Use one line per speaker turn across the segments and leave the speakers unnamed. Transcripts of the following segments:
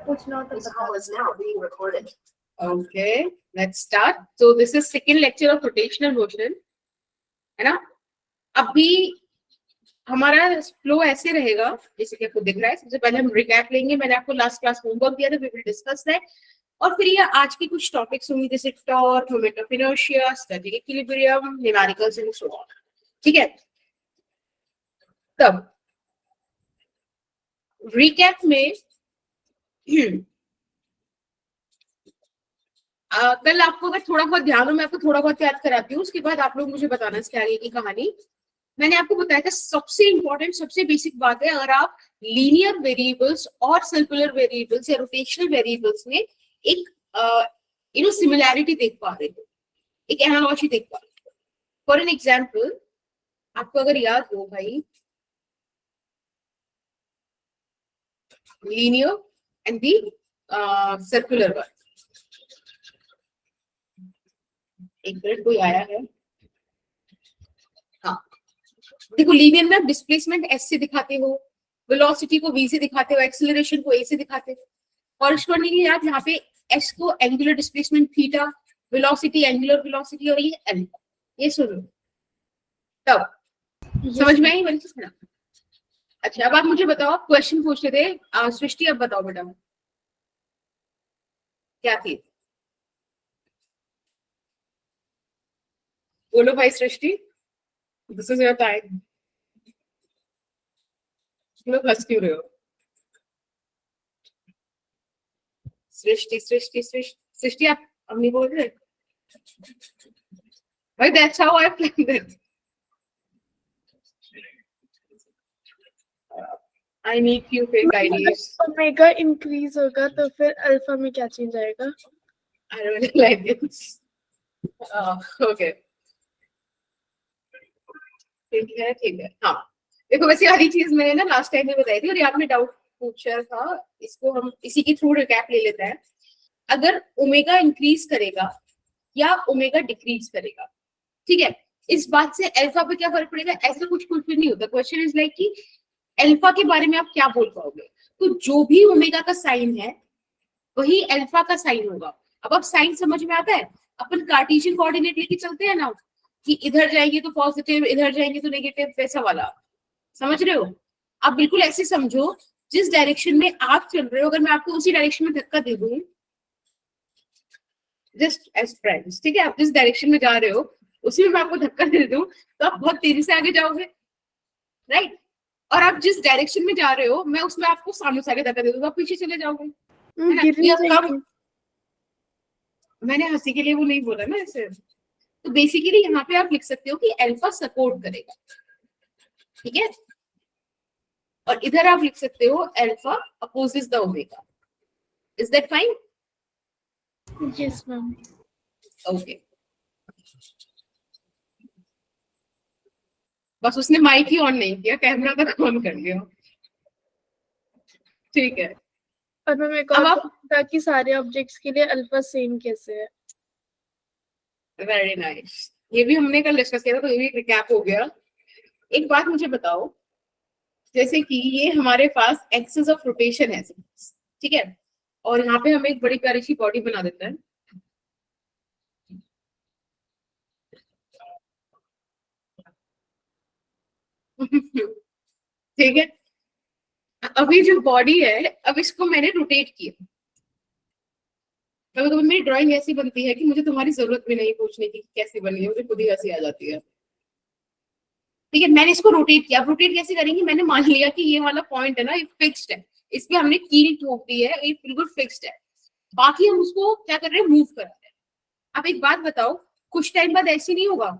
पूछना हो तो
This call is now being recorded.
Okay, let's start. So this is second lecture of rotational motion, है ना? अभी हमारा फ्लो ऐसे रहेगा जैसे कि आपको दिख रहा है. सबसे पहले हम रिकैप लेंगे. मैंने आपको लास्ट क्लास होमवर्क दिया था, वी विल डिस्कस दैट. और फिर ये आज की कुछ टॉपिक्स होंगे जैसे torque, moment of inertia, static equilibrium, numericals and so on. ठीक है. तब रिकैप में कल आपको अगर थोड़ा बहुत ध्यान हो, मैं आपको थोड़ा बहुत याद कराती हूँ, उसके बाद आप लोग मुझे बताना इसके आगे की कहानी. मैंने आपको बताया था सबसे इंपॉर्टेंट, सबसे बेसिक बात है, अगर आप लीनियर वेरिएबल्स और सर्कुलर वेरिएबल्स या रोटेशनल वेरिएबल्स में एक सिमिलैरिटी देख पा रहे हो, एक एनालॉजी देख पा रहे हो. फॉर एन एग्जांपल, आपको अगर याद हो भाई, linear and the circular one. एक मिनट, कोई आया है? हाँ, देखो, लीनियर में डिस्प्लेसमेंट एस से दिखाते हो, वेलोसिटी को वी से दिखाते हो, एक्सेलरेशन को ए से दिखाते हो. कॉरस्पॉन्डिंगली आप यहाँ पे एस को angular displacement theta, velocity angular velocity, और ये एल. ये सुनो, तब समझ में आई वाली चीज ना? अच्छा, अब आप मुझे बताओ, आप क्वेश्चन पूछ रहे थे. सृष्टि, अब बताओ बेटा क्या थी. बोलो भाई सृष्टि, दिस इज योर टाइम. लोग हंस क्यों रहे हो? सृष्टि सृष्टि सृष्टि सृष्टि, आप अब नहीं बोल रहे भाई. That's how I plan it. I need few fake IDs.
Omega increase होगा तो फिर अल्फा में क्या चेंज आएगा?
I don't like this. Okay, ठीक है ठीक है. हाँ, देखो, वैसे वाली चीज मैंने ना लास्ट टाइम में बताई थी और आपने डाउट पूछा था. इसको हम इसी के थ्रू रिकैप ले लेते हैं. अगर ओमेगा इंक्रीज करेगा या ओमेगा डिक्रीज करेगा, ठीक है, इस बात से अल्फा पे क्या फर्क पड़ेगा? ऐसा कुछ भी नहीं होता. क्वेश्चन इज लाइक कि अल्फा के बारे में आप क्या बोल पाओगे. तो जो भी ओमेगा का साइन है वही अल्फा का साइन होगा. अब आप साइन समझ में आता है? अपन कार्टेशियन कोऑर्डिनेट लेके चलते हैं ना, कि इधर जाएंगे तो पॉजिटिव, इधर जाएंगे तो नेगेटिव, वैसा वाला. समझ रहे हो? आप बिल्कुल ऐसे समझो, जिस डायरेक्शन में आप चल रहे हो, अगर मैं आपको उसी डायरेक्शन में धक्का दे दूं, जस्ट एज फ्रेंड्स, ठीक है, आप जिस डायरेक्शन में जा रहे हो उसी में मैं आपको धक्का दे दूं तो आप बहुत तेजी से आगे जाओगे, राइट? और आप जिस डायरेक्शन में जा रहे हो, मैं उसमें आपको सामने से आगे धक्का दे दूंगा, आप पीछे चले जाओगे, है ना? मैंने हंसी के लिए वो नहीं बोला ना ऐसे. तो बेसिकली यहाँ पे आप लिख सकते हो कि अल्फा सपोर्ट करेगा, ठीक है, और इधर आप लिख सकते हो alpha opposes the omega. Is that fine?
Yes ma'am.
Okay, बस उसने माइक ही ऑन नहीं किया, कैमरा तक ऑन कर लिया. ठीक है.
और मैं मेरे को
अब आप
पता कि सारे ऑब्जेक्ट्स के लिए अल्फा सेम कैसे है.
Very nice. ये भी हमने कल डिस्कस किया था, तो ये भी रिकैप हो गया. एक बात मुझे बताओ, जैसे कि ये हमारे पास एक्सिस ऑफ रोटेशन है, ठीक है, और यहाँ पे हम एक बड़ी प्यारी सी बॉडी बना देते हैं. ठीक है. अभी जो बॉडी है, अब इसको मैंने रोटेट किया. कभी कभी मेरी ड्राइंग ऐसी बनती है कि मुझे तुम्हारी जरूरत भी नहीं पूछने की कैसी बनी है, मुझे खुद ही हंसी आ जाती है. ठीक है, मैंने इसको रोटेट किया. अब रोटेट कैसे करेंगे? मैंने मान लिया कि ये वाला पॉइंट है ना, ये फिक्स्ड है, इस पे हमने कील ठोक दी है, ये बिल्कुल फिक्स्ड है. बाकी हम उसको क्या कर रहे हैं? मूव कर रहे हैं. अब एक बात बताओ, कुछ टाइम बाद ऐसे नहीं होगा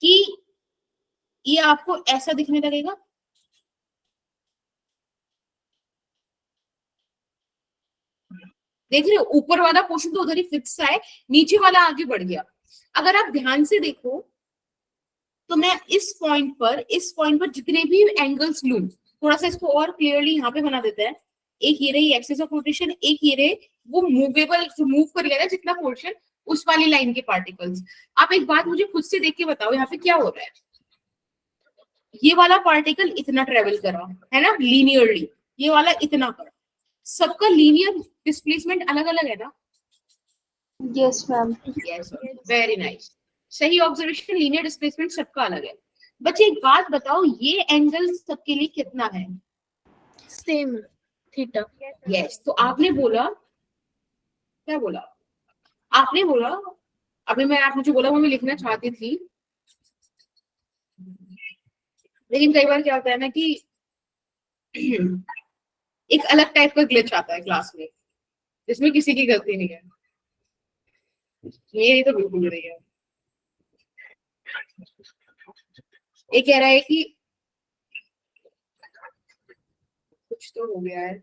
कि ये आपको ऐसा दिखने लगेगा? देख रहे हो, ऊपर वाला पोर्शन तो उधर ही फिक्स है, नीचे वाला आगे बढ़ गया. अगर आप ध्यान से देखो तो मैं इस पॉइंट पर जितने भी एंगल्स लूं, थोड़ा सा इसको और क्लियरली यहाँ पे बना देते हैं. एक ये रही एक्सिस ऑफ रोटेशन, एक ये रहे वो मूवेबल, जो मूव कर गया जितना पोर्शन, उस वाली लाइन के पार्टिकल्स. आप एक बात मुझे खुद से देख के बताओ, यहाँ पे क्या हो रहा है? ये वाला पार्टिकल इतना ट्रेवल करा है ना लीनियरली, ये वाला इतना करा. सबका लीनियर डिस्प्लेसमेंट अलग अलग है ना?
Yes ma'am.
Yes, very nice, सही ऑब्जर्वेशन, लीनियर डिस्प्लेसमेंट सबका अलग है। बच्चे एक बात बताओ, ये एंगल सबके लिए कितना है?
Same theta.
यस, तो आपने बोला, क्या बोला आपने? बोला अभी आपने जो बोला वो मैं लिखना चाहती थी, लेकिन कई बार क्या होता है ना कि एक अलग टाइप का ग्लिच आता है क्लास में, जिसमें किसी की गलती नहीं है। ये तो बिल्कुल नहीं है। ये कह रहा है कि कुछ तो हो गया है,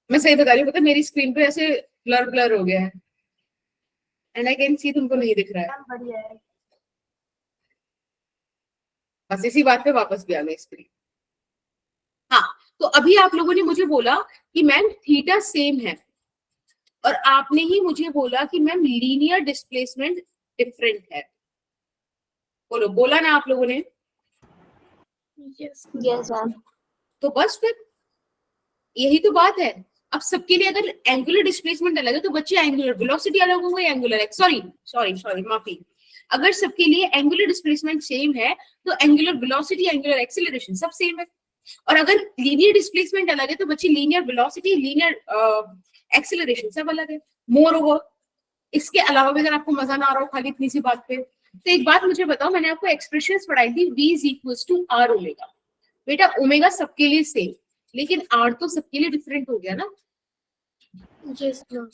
मैं सही बता रही हूँ, पता है मेरी स्क्रीन पे ऐसे ब्लर ब्लर हो गया है, एंड आई कैन सी, तुमको नहीं दिख रहा है।
बढ़िया है।
बस इसी बात पे वापस भी आ गई स्क्रीन। हाँ, तो अभी आप लोगों ने मुझे बोला कि मैम थीटा सेम है, और आपने ही मुझे बोला कि मैम लीनियर डिस्प्लेसमेंट डिफरेंट है। बोलो, बोला ना आप लोगों ने?
Yes
yes ma'am.
तो बस फिर यही तो बात है। अब सबके लिए अगर एंगुलर डिस्प्लेसमेंट अलग है तो बच्चे एंगुलर वेलोसिटी अलग हो गई, एंगुलर सॉरी माफी, अगर सबके लिए एंगुलर डिस्प्लेसमेंट सेम है तो एंगुलर वेलोसिटी, एंगुलर एक्सीलरेशन सब सेम है। और अगर लीनियर डिस्प्लेसमेंट अलग है तो बच्चे लीनियर वेलोसिटी, लीनियर एक्सीलरेशन सब अलग है। मोर ओवर, इसके अलावा भी अगर आपको मजा ना आ रहा हो खाली इतनी सी बात पे, तो एक बात मुझे बताओ, मैंने आपको एक्सप्रेशंस पढ़ाई थी, v is equals to R omega. बेटा ओमेगा सबके लिए सेम, लेकिन आर तो सबके लिए डिफरेंट हो गया ना?
Yes ma'am.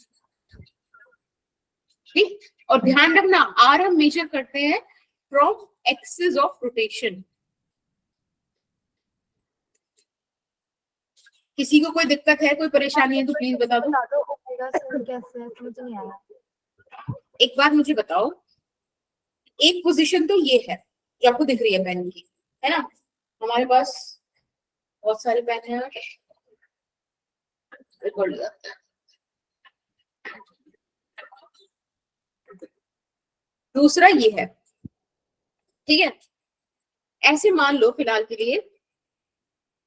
ठीक, और ध्यान रखना आर हम मेजर करते हैं फ्रॉम एक्सिस ऑफ रोटेशन। किसी को कोई दिक्कत है, कोई परेशानी है तो प्लीज बता दो।
ओमेगा से कैसे है, समझ नहीं आया।
एक बात मुझे बताओ, एक पोजीशन तो ये है जो आपको दिख रही है पेन की, है ना? हमारे पास बहुत सारे पेन हैं, रिकॉर्ड करते हैं। दूसरा ये है, ठीक है? ऐसे मान लो फिलहाल के लिए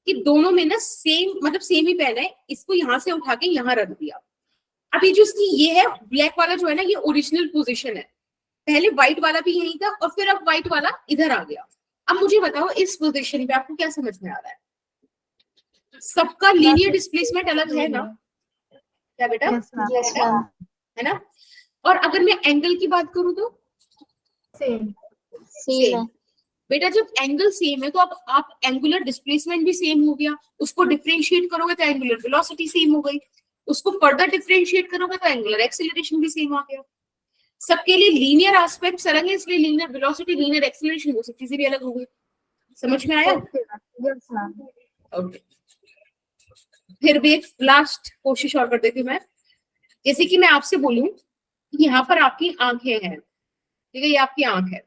कि दोनों में ना सेम, मतलब सेम ही पेन है, इसको यहां से उठा के यहां रख दिया। अभी जो इसकी ये है ब्लैक वाला जो है ना, ये ओरिजिनल पोजीशन है, पहले व्हाइट वाला भी यही था और फिर अब व्हाइट वाला इधर आ गया। अब मुझे बताओ इस पोजीशन पे आपको क्या समझ में आ रहा है? सबका लीनियर डिस्प्लेसमेंट अलग है ना? क्या बेटा?
Yes ma'am.
है ना? और अगर मैं एंगल की बात करूं तो
सेम
सेम। बेटा जब एंगल सेम है तो आप एंगुलर डिस्प्लेसमेंट भी सेम हो गया, उसको डिफरेंशिएट करोगे तो एंगुलर वेलोसिटी सेम हो गई, उसको फर्दर डिफरेंशिएट करोगे तो एंगुलर एक्सीलरेशन भी सेम आ गया। सबके लिए लीनियर एस्पेक्ट्स अलग है, इसलिए लीनियर वेलोसिटी, लीनियर एक्सीलरेशन, वो सब चीजें भी अलग हो गई। समझ में आया?
Yes ma'am.
ओके, फिर भी एक लास्ट कोशिश और कर देती हूँ मैं। जैसे कि मैं आपसे बोलूं कि यहाँ पर आपकी आंखें हैं, ठीक है? ये आपकी आंख है,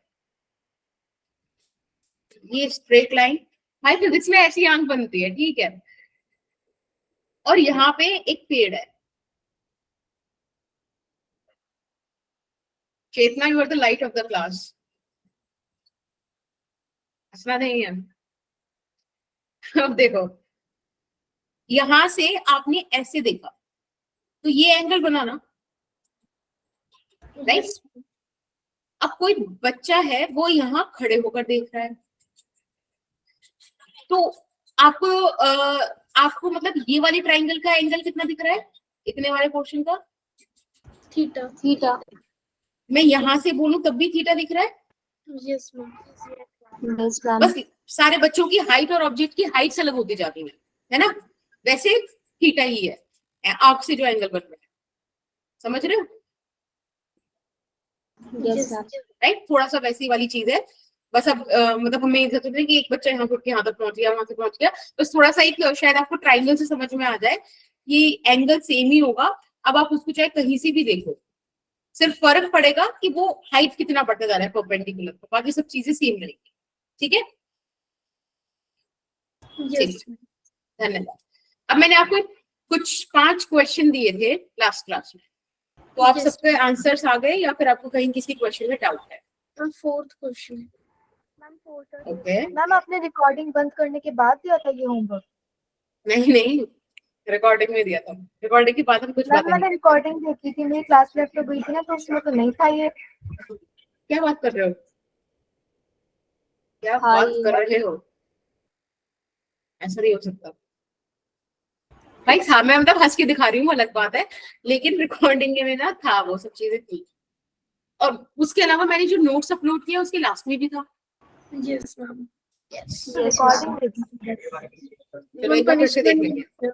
ये स्ट्रेट लाइन, हाई फिजिक्स में ऐसी आंख बनती है, ठीक है? और यहाँ पे एक पेड़ है, Chetna, you are the light of the class. हंसना नहीं है। अब देखो, यहां से आपने ऐसे देखा तो ये एंगल बना ना, राइट? अब कोई बच्चा है वो यहाँ खड़े होकर देख रहा है, तो आपको मतलब ये वाले ट्राइंगल का एंगल कितना दिख रहा है, इतने वाले पोर्शन का?
थीटा।
थीटा।
मैं यहां से बोलूं तब भी थीटा दिख रहा है?
Yes ma'am.
Yes ma'am.
बस सारे बच्चों की हाइट और ऑब्जेक्ट की हाइट अलग होती जाती है ना? वैसे थीटा ही है आंख से जो एंगल बन रहा है, समझ रहे हो?
Yes ma'am.
राइट, थोड़ा सा वैसी वाली चीज है। बस अब मतलब हमें इज्जत है कि एक बच्चा यहाँ उठ के यहाँ तक पहुंच गया, वहां से पहुंच गया, बस थोड़ा सा एक शायद आपको ट्राइंगल से समझ में आ जाए कि एंगल सेम ही होगा। अब आप उसको चाहे कहीं से भी देखो, सिर्फ फर्क पड़ेगा कि वो हाइट कितना बढ़ता जा रहा है परपेंडिकुलर, तो बाकी सब चीजें सेम रहेंगी। ठीक है?
यस।
धन्यवाद। अब मैंने आपको कुछ 5 क्वेश्चन दिए थे लास्ट क्लास में, तो आप
Yes.
सबके आंसर्स आ गए या फिर आपको कहीं किसी क्वेश्चन में डाउट है?
Ma'am fourth question.
Okay,
ma'am आपने रिकॉर्डिंग बंद करने के बाद दिया था ये होमवर्क?
नहीं रिकॉर्डिंग में दिया था, रिकॉर्डिंग के बाद हम कुछ
मैम
बातें
मैंने रिकॉर्डिंग देखी थी, मेरी क्लास लेफ्ट हो गई थी ना, तो उसमें तो नहीं था ये।
क्या बात कर रहे हो, क्या
हाँ,
बात कर रहे हो, ऐसा नहीं हो सकता भाई। हाँ मैं मतलब हंस के दिखा रही हूँ अलग बात है, लेकिन रिकॉर्डिंग में ना था, वो सब चीजें थी। और उसके अलावा मैंने जो नोट्स अपलोड किया उसके लास्ट में भी था।
Yes ma'am.
यस,
रिकॉर्डिंग देखी थी।
चलो एक बार फिर से देख लेंगे।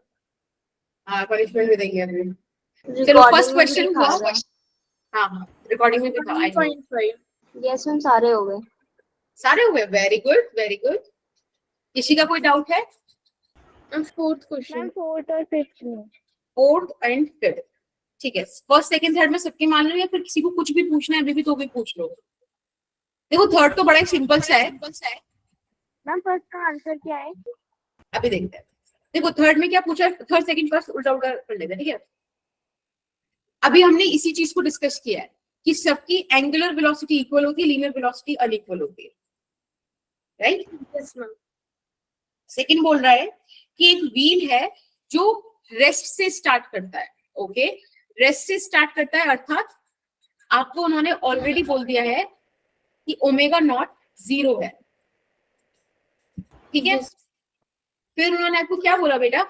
हाँ पनिशमेंट भी देंगे अभी। चलो
रिकॉर्डिंग
फर्स्ट
में भी
क्वेश्चन
दिखा
हुआ।
रहा है।
हाँ हाँ रिकॉर्डिंग में भी था, आई नो।
1.5
यस मैम, सारे हो गए।
सारे हुए, वेरी गुड वेरी गुड। किसी का कोई डाउट है?
Fourth question.
फोर्थ और फिफ्थ में।
फोर्थ एंड फिफ्थ, ठीक है। फर्स्ट सेकंड थर्ड में सबके मान लो, या फिर किसी को कुछ भी पूछना है अभी भी तो भी पूछ लो। देखो थर्ड तो बड़ा ही सिंपल सा है,
मैम फर्स्ट का आंसर क्या है?
अभी देखते हैं। देखो थर्ड में क्या पूछा, थर्ड सेकंड फर्स्ट उल्टा उल्टा कर लेते हैं, ठीक है। अभी हमने इसी चीज को डिस्कस किया है कि सबकी एंगुलर वेलोसिटी इक्वल होती है, लीनियर वेलोसिटी अनइक्वल होती है, राइट।
Yes ma'am.
सेकंड बोल रहा है कि एक व्हील है जो रेस्ट से स्टार्ट करता है, ओके, रेस्ट से स्टार्ट करता है, अर्थात आपको उन्होंने ऑलरेडी बोल दिया है कि ओमेगा नॉट 0 है, ठीक है। फिर उन्होंने आपको क्या बोला बेटा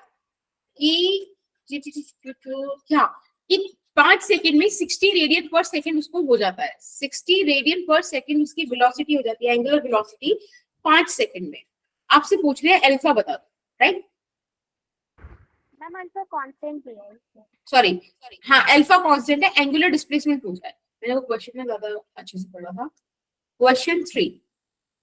कि क्या, कि 5 सेकंड में 60 रेडियन पर सेकंड उसको हो जाता है, 60 रेडियन पर सेकंड उसकी वेलोसिटी हो जाती है, एंगुलर वेलोसिटी 5 सेकंड में। आपसे पूछ रहे हैं अल्फा बता दो, राइट।
मैम अल्फा कांस्टेंट ही है।
सॉरी, हाँ अल्फा कांस्टेंट है, एंगुलर डिस्प्लेसमेंट पूछा है मैंने, वो क्वेश्चन में ज्यादा अच्छे से पढ़ा था। क्वेश्चन 3,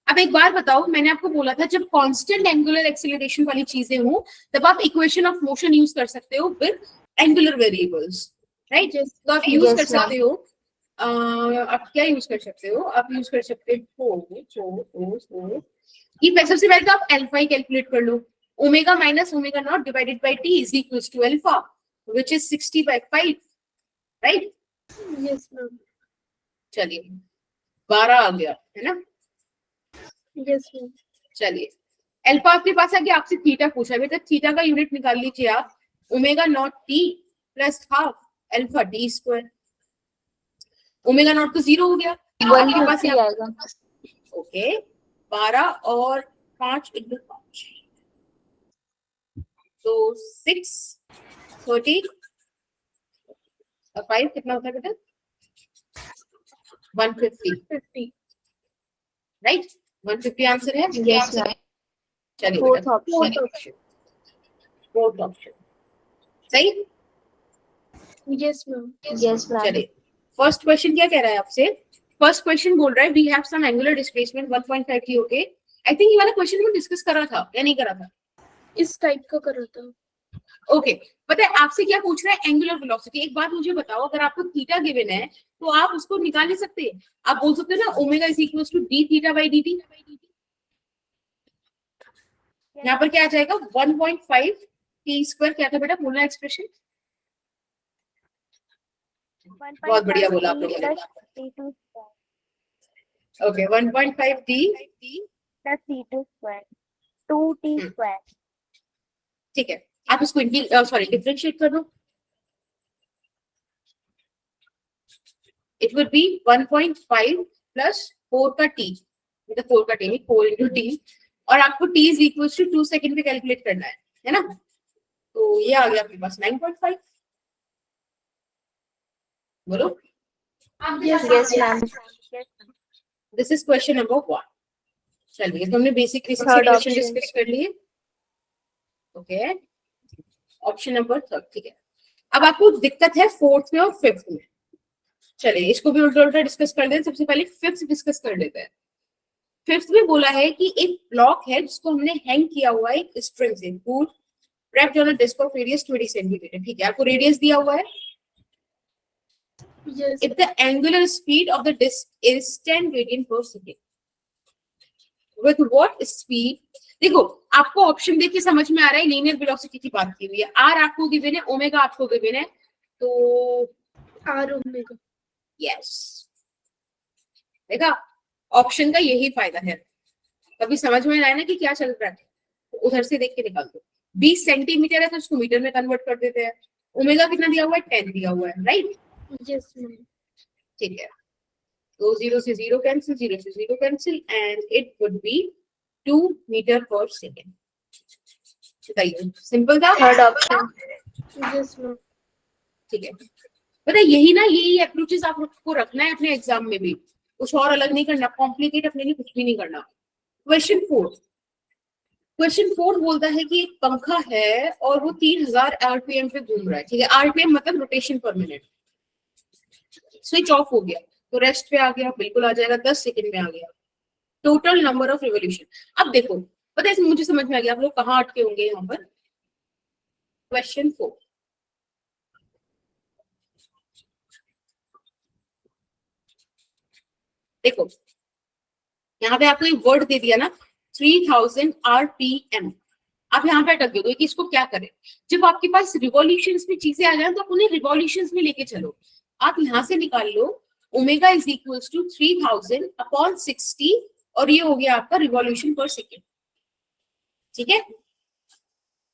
अब एक बार बताओ, मैंने आपको बोला था जब कांस्टेंट एंगुलर एक्सीलरेशन वाली चीजें हो तब आप इक्वेशन ऑफ मोशन यूज कर सकते हो विद एंगुलर वेरिएबल्स, राइट। तो आप यूज कर सकते हो, आप क्या यूज कर सकते हो, आप यूज कर सकते हो कि सबसे पहले तो आप अल्फा ही कैलकुलेट कर लो, omega minus omega not divided by T is equals to alpha which is 60/5, right.
Yes ma'am.
चलिए 12 आ गया है ना।
Yes ma'am.
चलिए अल्फा आपके पास आ गया, आपसे थीटा पूछा, बेटा थीटा का यूनिट निकाल लीजिए आप, omega naught T plus half alpha T square. Omega not तो 0 हो गया आपके पास
आएगा।
ओके, 12 और 5 इंटू 5 तो 6 30 और 5 कितना होता है बेटा 150, राइट। 150 आंसर है।
Yes ma'am.
चलिए
फोर्थ
बेटा
ऑप्शन।
फोर्थ ऑप्शन सही।
Yes ma'am.
Yes ma'am.
चलिए फर्स्ट क्वेश्चन क्या कह रहा है आपसे, फर्स्ट क्वेश्चन बोल रहा है we have some angular displacement 1.5 की, ओके। आई थिंक ये वाला क्वेश्चन में डिस्कस करा था या नहीं करा था,
इस टाइप का करा था।
ओके पता है आपसे क्या पूछ रहा है, एंगुलर वेलोसिटी। एक बात मुझे बताओ, अगर आपको थीटा गिवन है तो आप उसको निकाल नहीं सकते, आप बोल सकते हो ना omega is equals to D theta by dt। यहाँ पर क्या आ जाएगा 1.5 टी स्क्वायर, क्या था बेटा बोलना एक्सप्रेशन, बहुत बढ़िया बोला आपने। Okay 1.5 D
plus c2 square 2t square.
ठीक है, आप इसको सॉरी डिफरेंशिएट कर दो, इट वुड बी 1.5 प्लस 4 का t, मतलब 4 का t नहीं 4 इंटू टी, और आपको t is equal to 2 second पे कैलकुलेट करना है ना। तो ये आ गया आपके पास 9.5, बोलो।
Yes ma'am.
This is question number 1। चलिए तो हमने basic
Third
equation
option.
Discuss कर लिए, ओके। ऑप्शन नंबर 3, ठीक है। अब आपको दिक्कत है फोर्थ में और फिफ्थ में, चलिए इसको भी उल्टा उल्टा डिस्कस कर दें। सबसे पहले फिफ्थ डिस्कस कर लेते हैं। फिफ्थ में बोला है कि एक ब्लॉक है जिसको हमने हैंग किया हुआ है एक स्ट्रिंग से, wrapped on a disc of radius 20 centimetre, ठीक है। आपको रेडियस दिया हुआ है,
yes.
if the angular speed of the disc is 10 radian per second, with what speed, देखो आपको ऑप्शन देख के समझ में आ रहा है लीनियर वेलोसिटी की बात की हुई है, आर आपको गिवन है, ओमेगा आपको गिवन है, तो
आर ओमेगा।
यस देखा, ऑप्शन का यही फायदा है, कभी समझ में आए ना कि क्या चल रहा है, तो उधर से देख के निकाल दो। 20 सेंटीमीटर है तो उसको मीटर में कन्वर्ट कर देते हैं। ओमेगा कितना दिया हुआ है, 10 दिया हुआ है, राइट?
Yes ma'am.
ठीक है, तो 0 से 0 कैंसिल, 0 से 0 cancel, and it would be 2 metre पर सेकेंड। बताइए, सिंपल था?
Third option.
Yes ma'am.
ठीक है, पता है यही ना, यही अप्रोचेस आपको रखना है अपने एग्जाम में भी, कुछ और अलग नहीं करना, कॉम्प्लिकेट अपने लिए कुछ भी नहीं करना। क्वेश्चन 4 बोलता है कि एक पंखा है और वो 3000 आरपीएम पे घूम रहा है, ठीक है? आरपीएम मतलब रोटेशन पर मिनट। स्विच ऑफ हो गया तो रेस्ट पे आ गया, बिल्कुल आ जाएगा, 10 सेकंड में आ गया। टोटल नंबर ऑफ रिवॉल्यूशन, अब देखो, पता है मुझे समझ में आ गया आप लोग कहाँ अटके होंगे यहाँ पर। क्वेश्चन 4, देखो यहाँ पे आपको एक वर्ड दे दिया ना, 3000 आरपीएम। आप यहाँ पे अटक गए कि इसको क्या करें। जब आपके पास रिवॉल्यूशंस में चीजें आ जाए तो आप उन्हें रिवॉल्यूशंस में लेके चलो। आप यहाँ से निकाल लो omega is equals to 3000 upon 60, और ये हो गया आपका रिवॉल्यूशन पर सेकेंड, ठीक है?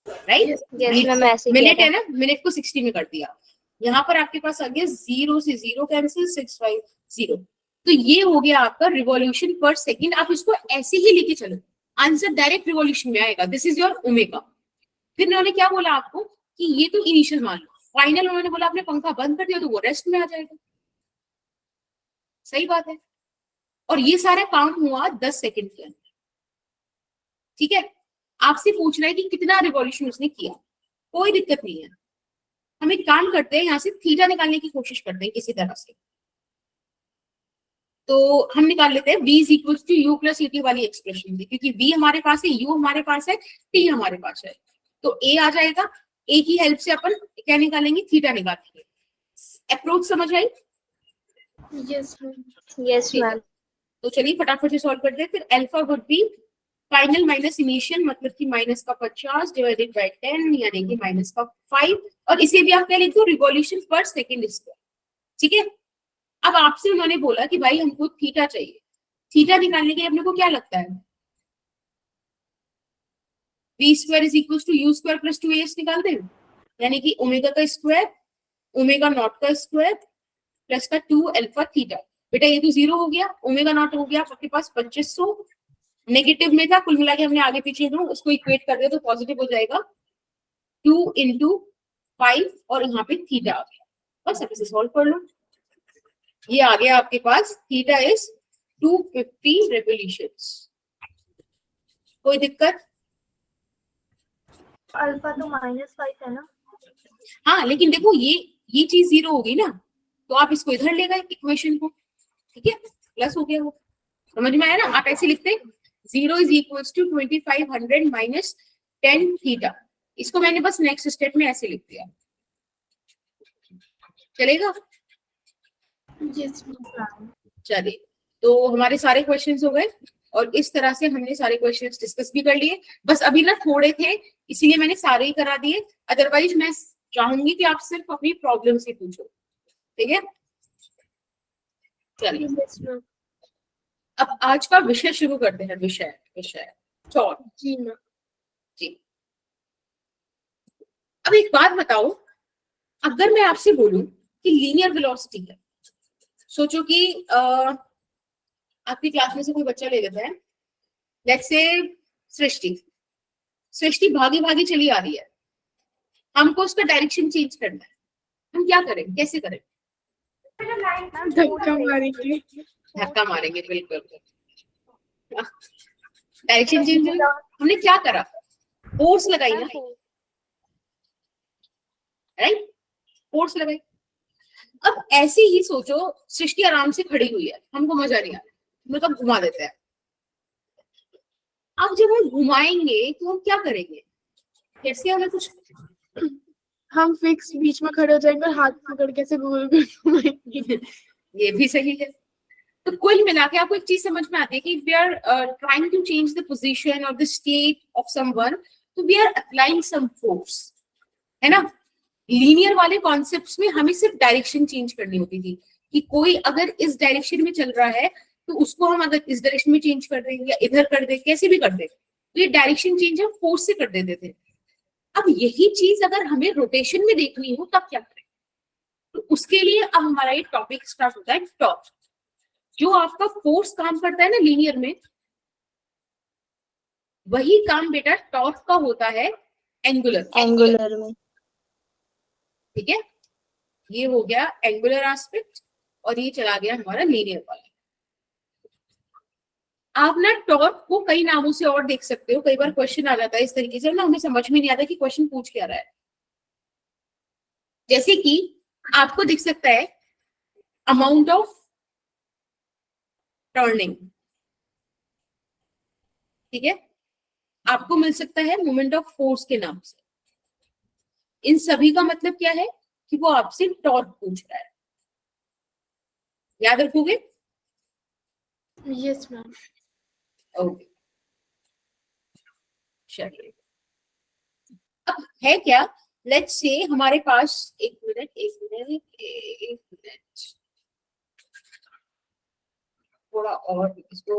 राइट?
यस मैम, ऐसे किया
मिनट
था।
है ना, मिनट को 60 में कर दिया। यहाँ पर आपके पास आ गया 0 से 0 कैंसिल, 650, तो ये हो गया आपका रिवॉल्यूशन पर सेकेंड। आप इसको ऐसे ही लेके चलो, आंसर डायरेक्ट रिवॉल्यूशन में आएगा। This is your omega. फिर उन्होंने क्या बोला आपको कि ये तो इनिशियल मान लो, फाइनल उन्होंने बोला आपने पंखा बंद कर दिया तो वो रेस्ट में आ जाएगा। सही बात है, और ये सारा काउंट हुआ 10 सेकंड के अंदर, ठीक है? आपसे पूछ रहा है कि कितना रिवॉल्यूशन उसने किया, कोई दिक्कत नहीं है। हम एक काम करते हैं, यहाँ से थीटा निकालने की कोशिश करते हैं किसी तरह से। तो हम निकाल लेते हैं v is equal to u plus at वाली एक्सप्रेशन भी, क्योंकि v हमारे पास है, u हमारे पास है, t हमारे पास है, तो a आ जाएगा। a की हेल्प से अपन क्या निकालेंगे, थीटा निकालेंगे। अप्रोच समझ आई?
Yes ma'am.
यस
ठीक है।
मैम।
तो चलिए फटाफट से सॉल्व करते हैं। फिर alpha would be final minus initial, मतलब कि माइनस का 50 डिवाइडेड बाय 10, यानी कि माइनस का 5, और इसे भी आप क्या लिख दो, रिवॉल्यूशन पर सेकेंड स्क्वायर, ठीक है? अब आपसे उन्होंने बोला कि भाई हमको थीटा चाहिए। थीटा निकालने के लिए अपने को क्या लगता है, v square is equal to u square plus 2as निकाल दें, यानी कि ओमेगा का स्क्वायर, ओमेगा नॉट का स्क्वायर प्लस का 2 अल्फा थीटा। बेटा ये तो 0 हो गया, ओमेगा नॉट हो गया आपके पास 2500, नेगेटिव में था, कुल मिला के हमने आगे पीछे दो उसको इक्वेट कर दिया तो पॉजिटिव हो जाएगा, 2 इंटू 5, और यहाँ पे थीटा आ गया। बस अब इसे सॉल्व कर लो, ये आ गया आपके पास, थीटा इज 250 रेवोल्यूशंस। कोई दिक्कत?
अल्फा तो -5 है ना?
हाँ, लेकिन देखो ये चीज 0 हो गई ना, तो आप इसको इधर ले गए इक्वेशन को, ठीक है? प्लस हो गया वो, समझ में आया ना? आप ऐसे लिखते 0 is equal to 2500 minus 10 theta. इसको मैंने बस नेक्स्ट स्टेप में ऐसे लिख दिया, चलेगा?
Yes ma'am.
चलिए, तो हमारे सारे क्वेश्चंस हो गए, और इस तरह से हमने सारे क्वेश्चंस डिस्कस भी कर लिए। बस अभी ना थोड़े थे, इसीलिए मैंने सारे ही करा दिए, अदरवाइज मैं चाहूंगी कि आप सिर्फ अपनी प्रॉब्लम से पूछो, ठीक है? चलिए,
यस मैम।
अब आज का विषय शुरू करते हैं। विषय चौर
जी मैम।
जी। अब एक बात बताओ, अगर मैं आपसे बोलूं कि लीनियर वेलोसिटी है, सोचो कि आपकी क्लास में से कोई बच्चा ले लेता है, लेट्स से सृष्टि भागी भागी चली आ रही है, हमको उसका डायरेक्शन चेंज करना है, हम क्या करें, कैसे करें?
धक्का मारेंगे।
धक्का मारेंगे, बिल्कुल। डायरेक्शन चेंज हमने क्या करा, फोर्स लगाई ना, राइट? फोर्स लगाई। अब ऐसे ही सोचो, सृष्टि आराम से खड़ी हुई है, हमको मजा नहीं आ रहा, मतलब घुमा देते हैं। अब जब हम घुमाएंगे तो हम क्या करेंगे, कैसे हमें कुछ,
हम फिक्स बीच में खड़े हो जाएंगे और हाथ पकड़ के ऐसे गोल गोल घुमाएंगे।
ये भी सही है। तो कुल मिला के आपको एक चीज समझ में आती है कि we are trying to change the position और द स्टेट ऑफ समवन, तो we are applying some force, है ना? लीनियर वाले कॉन्सेप्ट्स में हमें सिर्फ डायरेक्शन चेंज करनी होती थी, कि कोई अगर इस डायरेक्शन में चल रहा है तो उसको हम अगर इस डायरेक्शन में चेंज कर दें या इधर कर दें, कैसे भी कर दें, तो ये डायरेक्शन चेंज हम फोर्स से कर देते थे। अब यही चीज अगर हमें रोटेशन में देखनी हो तब क्या करें? तो उसके लिए अब हमारा ये टॉपिक स्टार्ट होता है टॉर्क। जो आपका फोर्स काम करता है ना लीनियर में, वही काम बेटा टॉर्क का होता है एंगुलर
में।
ठीक है, ये हो गया एंगुलर एस्पेक्ट और ये चला गया हमारा लीनियर वाला। आप ना टॉर्क को कई नामों से और देख सकते हो। कई बार क्वेश्चन आ जाता है इस तरीके से ना, हमें समझ में नहीं आता कि क्वेश्चन पूछ क्या रहा है। जैसे कि आपको दिख सकता है अमाउंट ऑफ टर्निंग, ठीक है, आपको मिल सकता है मोमेंट ऑफ फोर्स के नाम से। इन सभी का मतलब क्या है कि वो आपसे टॉर्क पूछ रहा है। याद रखोगे?
Yes ma'am.
ओके, चलिए अब है क्या, लेट्स से हमारे पास एक मिनट थोड़ा और इसको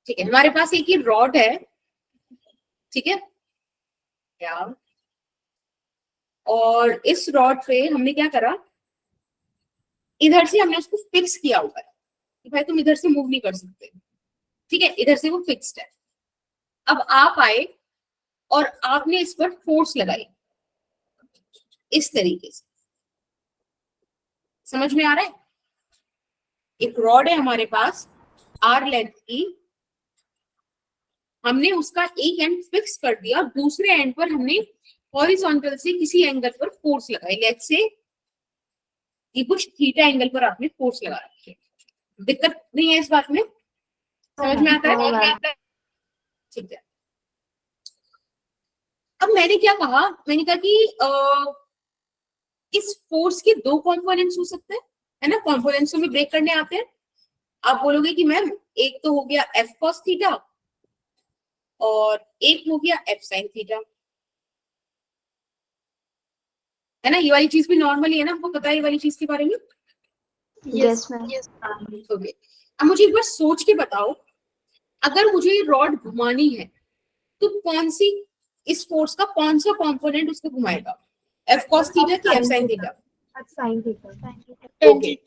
ठीक है, हमारे पास एक ही रॉड है, ठीक है क्या, और इस रॉड पे हमने क्या करा, इधर से हमने उसको फिक्स किया हुआ है कि भाई तुम इधर से मूव नहीं कर सकते, ठीक है, इधर से वो फिक्स्ड है। अब आप आए और आपने इस पर फोर्स लगाई इस तरीके से, समझ में आ रहा है? एक रॉड है हमारे पास आर लेंथ की, हमने उसका एक एंड फिक्स कर दिया, दूसरे एंड पर हमने हॉरिजॉन्टल से किसी एंगल पर फोर्स लगाई। लेट्स से ये कुछ थीटा एंगल पर आपने फोर्स लगा रखी है। दिक्कत नहीं है इस बात में? समझ में आता है? ठीक है। अब मैंने क्या कहा, मैंने कहा कि इस फोर्स के दो कंपोनेंट्स हो सकते हैं, है ना, कंपोनेंट्स में ब्रेक करने आते हैं। आप बोलोगे कि मैम एक तो हो गया एफ कॉस थीटा और एक हो गया एफ साइन थीटा, है ना, ये वाली चीज भी नॉर्मली है ना, आपको पता है ये वाली चीज के बारे में?
Yes
ma'am.
ओके, अब मुझे एक बार सोच के बताओ, अगर मुझे ये रॉड घुमानी है तो कौन सी, इस फोर्स का कौन सा कंपोनेंट उसको घुमाएगा, एफ कॉस थीटा कि F sine theta?
Sine theta.
Okay,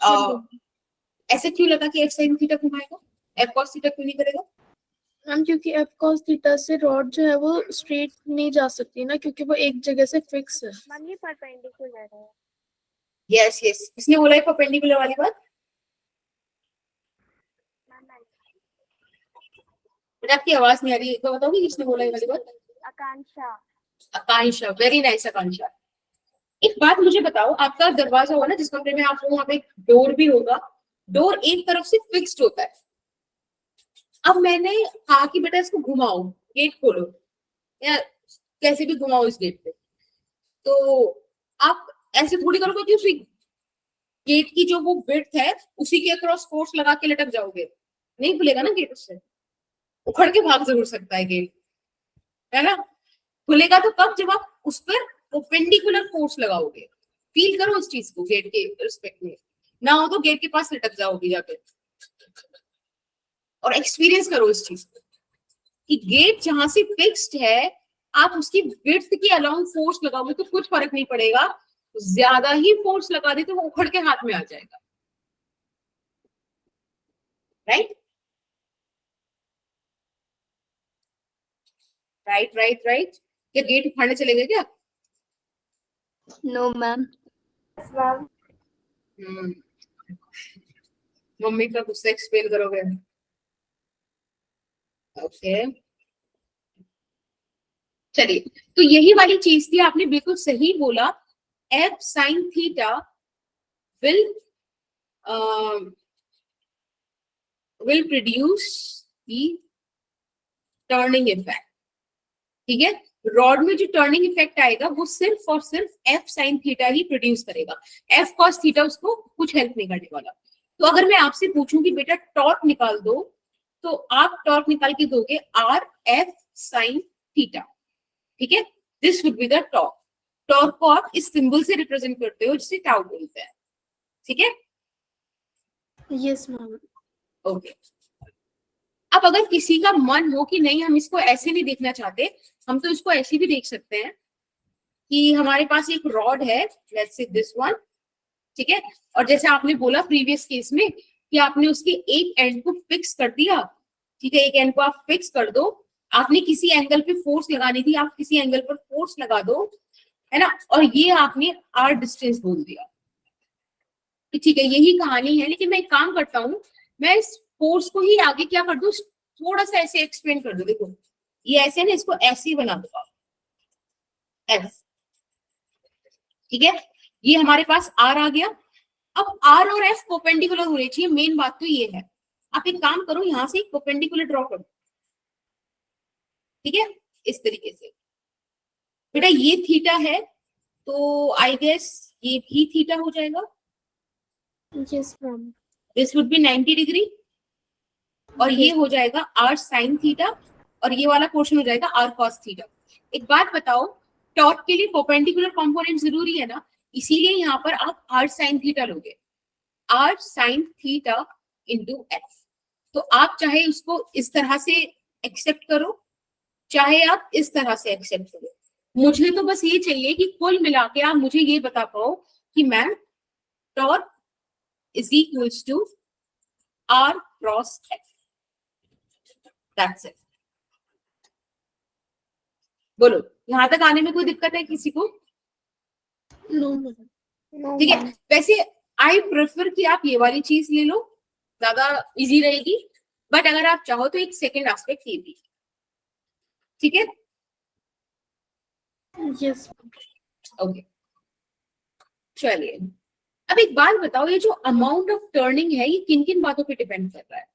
ऐसे क्यों लगा कि एफ साइन थीटा घुमाएगा, एफ कॉस थीटा क्यों नहीं करेगा?
मैम क्योंकि एफ कॉस थीटा से रॉड जो है वो स्ट्रेट नहीं जा सकती ना, क्योंकि वो एक जगह से फिक्स है।
मैम ये परपेंडिकुलर है।
यस यस, किसने बोला है परपेंडिकुलर वाली बात? बेटा आपकी आवाज नहीं आ रही है, तो बताओगे किसने बोला ये वाली बात?
आकांक्षा।
आकांक्षा, वेरी नाइस आकांक्षा। एक बात मुझे बताओ, आपका दरवाजा होगा ना जिस कमरे में आप हो, वहां पे डोर भी होगा, डोर एक तरफ से फिक्स्ड होता है। अब मैंने कहा कि बेटा इसको घुमाओ, गेट खोलो या कैसे भी घुमाओ इस गेट पे, तो आप ऐसे थोड़ी करोगे कि उसी गेट की जो वो विड्थ है उसी के अक्रॉस फोर्स लगा के लटक जाओगे, नहीं खुलेगा ना गेट, उससे उखड़ के भाग जरूर सकता है गेट, है ना। खुलेगा तो कब, जब आप उस पर परपेंडिकुलर फोर्स लगाओगे। फील करो इस चीज को गेट के रिस्पेक्ट में, ना हो तो गेट के पास लटक जाओगे जाके, और एक्सपीरियंस करो इस चीज को कि गेट जहां से फिक्स्ड है आप उसकी विड्थ के अलाउंग फोर्स लगाओगे तो कुछ फर्क नहीं पड़ेगा, ज्यादा ही फोर्स लगा दे तो वो उखड़ के हाथ में आ जाएगा, राइट राइट राइट राइट। क्या गेट उखाड़ने चले गए क्या?
No ma'am.
मम्मी का गुस्सा एक्सप्लेन करोगे? ओके चलिए, तो यही वाली चीज थी, आपने बिल्कुल सही बोला, F sine theta will will produce the turning effect, ठीक है। रॉड में जो टर्निंग इफेक्ट आएगा वो सिर्फ और सिर्फ एफ साइन थीटा ही प्रोड्यूस करेगा, एफ कॉस थीटा उसको कुछ हेल्प नहीं करने वाला। तो अगर मैं आपसे पूछूं कि बेटा टॉर्क निकाल दो, तो आप टॉर्क निकाल के दोगे आर एफ साइन थीटा, ठीक है, this would be the torque. Torque को आप इस सिंबल से रिप्रेजेंट करते हो जिसे टाउ बोलते हैं, ठीक है।
Yes ma'am.
ओके अब अगर किसी का मन हो कि नहीं हम इसको ऐसे नहीं देखना चाहते, हम तो इसको ऐसे भी देख सकते हैं कि हमारे पास एक रॉड है, लेट्स से दिस वन, ठीक है, और जैसे आपने बोला प्रीवियस केस में कि आपने उसके एक एंड को फिक्स कर दिया, ठीक है, एक एंड को आप फिक्स कर दो, आपने किसी एंगल पे फोर्स लगानी थी, आप किसी एंगल पर फोर्स लगा दो, है ना, और ये आपने आर डिस्टेंस बोल दिया, ठीक है, यही कहानी है। लेकिन मैं एक काम करता हूँ, मैं इस फोर्स को ही आगे क्या कर दूं, थोड़ा सा ऐसे एक्सपेंड कर दो, देखो ये ऐसे ना, इसको ऐसे ही बना दूंगा एफ, ठीक है, ये हमारे पास आर आ गया। अब आर और एफ परपेंडिकुलर होने चाहिए, मेन बात तो ये है। आप एक काम करो, यहां से एक परपेंडिकुलर ड्रॉ करो, ठीक है, इस तरीके से। बेटा ये थीटा है, तो आई गेस ये भी थीटा हो जाएगा,
yes ma'am.
This would be 90 degree, और ये हो जाएगा आर साइन थीटा, और ये वाला पोर्शन हो जाएगा आर कॉस थीटा। एक बात बताओ, टॉर्क के लिए परपेंडिकुलर कंपोनेंट जरूरी है ना, इसीलिए यहाँ पर आप आर साइन थीटा लोगे, R sine theta into F. तो आप चाहे इसको इस तरह से एक्सेप्ट करो, चाहे आप इस तरह से एक्सेप्ट करो, मुझे तो बस ये चाहिए कि कुल मिला के आप मुझे ये बता पाओ कि ma'am torque is equals to R cross F, that's it. बोलो, यहां तक आने में कोई दिक्कत है किसी को?
No ma'am.
ठीक है, वैसे आई प्रेफर कि आप ये वाली चीज ले लो, ज्यादा इजी रहेगी, बट अगर आप चाहो तो एक सेकेंड एस्पेक्ट ये भी, ठीक है,
यस।
ओके। चलिए, अब एक बात बताओ, ये जो अमाउंट ऑफ टर्निंग है ये किन किन बातों पे डिपेंड कर रहा है?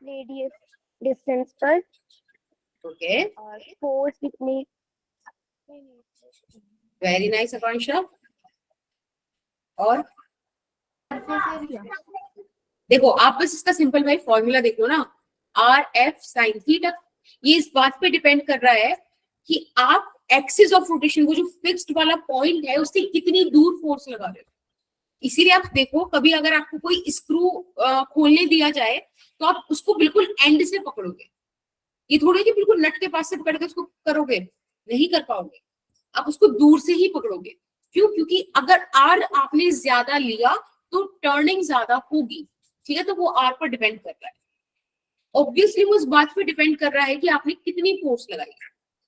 रेडियस, डिस्टेंस पर,
ओके,
और फोर्स कितनी।
वेरी नाइस आकांक्षा। और देखो, आप बस इसका सिंपल भाई फॉर्मूला देखो ना, आर एफ साइन थीटा, ये इस बात पे डिपेंड कर रहा है कि आप एक्सिस ऑफ रोटेशन, वो जो फिक्स्ड वाला पॉइंट है, उससे कितनी दूर फोर्स लगा रहे हो। इसीलिए आप देखो, कभी अगर आपको कोई स्क्रू खोलने दिया जाए तो आप उसको बिल्कुल एंड से पकड़ोगे, ये थोड़ी कि बिल्कुल नट के पास से पकड़ के उसको करोगे, नहीं कर पाओगे, आप उसको दूर से ही पकड़ोगे। क्यों? क्योंकि अगर आर आपने ज्यादा लिया तो टर्निंग ज्यादा होगी, ठीक है, तो वो आर पर डिपेंड कर रहा है। ऑब्वियसली वो उस बात पे डिपेंड कर रहा है कि आपने कितनी फोर्स लगाई।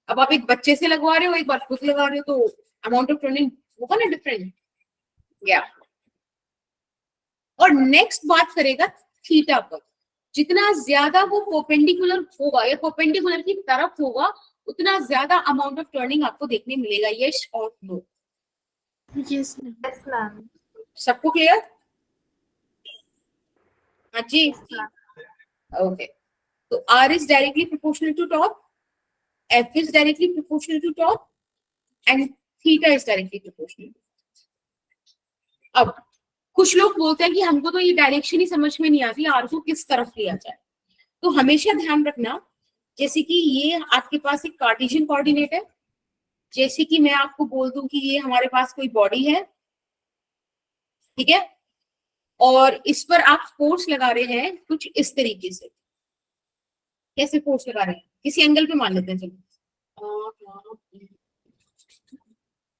अब आप एक बच्चे से लगवा रहे हो, एक बार खुद लगा रहे हो, तो अमाउंट ऑफ टर्निंग होगा ना डिफरेंट, या। और नेक्स्ट बात करेगा थीटा पर, जितना ज्यादा वो परपेंडिकुलर होगा या परपेंडिकुलर की तरफ होगा, उतना ज्यादा अमाउंट ऑफ टर्निंग आपको देखने मिलेगा, यस और नो?
Yes ma'am.
सबको क्लियर? हाँ जी, ओके। तो R is directly proportional to torque, F is directly proportional to torque, and theta is directly proportional. अब कुछ लोग बोलते हैं कि हमको तो ये डायरेक्शन ही समझ में नहीं आती, आर को किस तरफ लिया जाए। तो हमेशा ध्यान रखना, जैसे कि ये आपके पास एक कार्टेशियन कोऑर्डिनेट है, जैसे कि मैं आपको बोल दूं कि ये हमारे पास कोई बॉडी है, ठीक है, और इस पर आप फोर्स लगा रहे हैं कुछ इस तरीके से। कैसे फोर्स लगा रहे हैं? किसी एंगल पे मान लेते हैं, चलो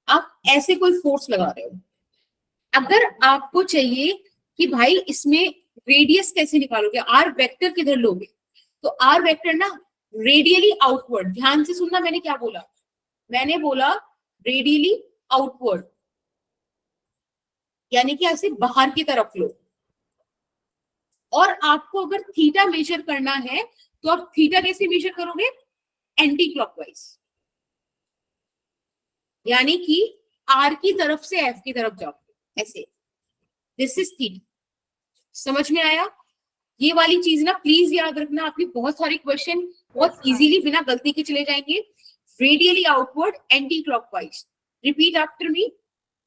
आप ऐसे कोई फोर्स लगा रहे हो। अगर आपको चाहिए कि भाई इसमें रेडियस कैसे निकालोगे, आर वेक्टर किधर लोगे, तो आर वेक्टर ना रेडियली आउटवर्ड, ध्यान से सुनना मैंने क्या बोला, मैंने बोला रेडियली आउटवर्ड, यानी कि ऐसे बाहर की तरफ लो। और आपको अगर थीटा मेजर करना है तो आप थीटा कैसे मेजर करोगे? एंटी क्लॉकवाइज, यानी कि आर की तरफ से एफ की तरफ जाओगे, ऐसे। This is theta. समझ में आया? ये वाली चीज ना प्लीज याद रखना, आपके बहुत सारे क्वेश्चन बहुत इजीली बिना गलती के चले जाएंगे। Radially outward, anti clockwise. Repeat after me,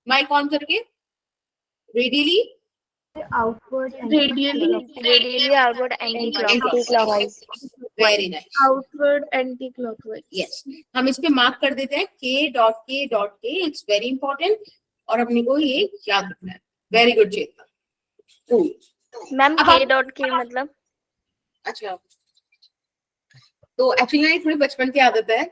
mike on करके। Radially
outward,
radially
outward, anticlockwise.
Very nice,
outward anti clockwise.
Yes. हम इस पे मार्क कर देते हैं K.K.K, इट्स वेरी इंपॉर्टेंट, और अपने को ये याद रखना है। वेरी गुड चेतना, कूल।
मैम
अब
के
आप-
डॉट के मतलब
अच्छा, तो एक्चुअली ना थोड़ी बचपन की आदत है।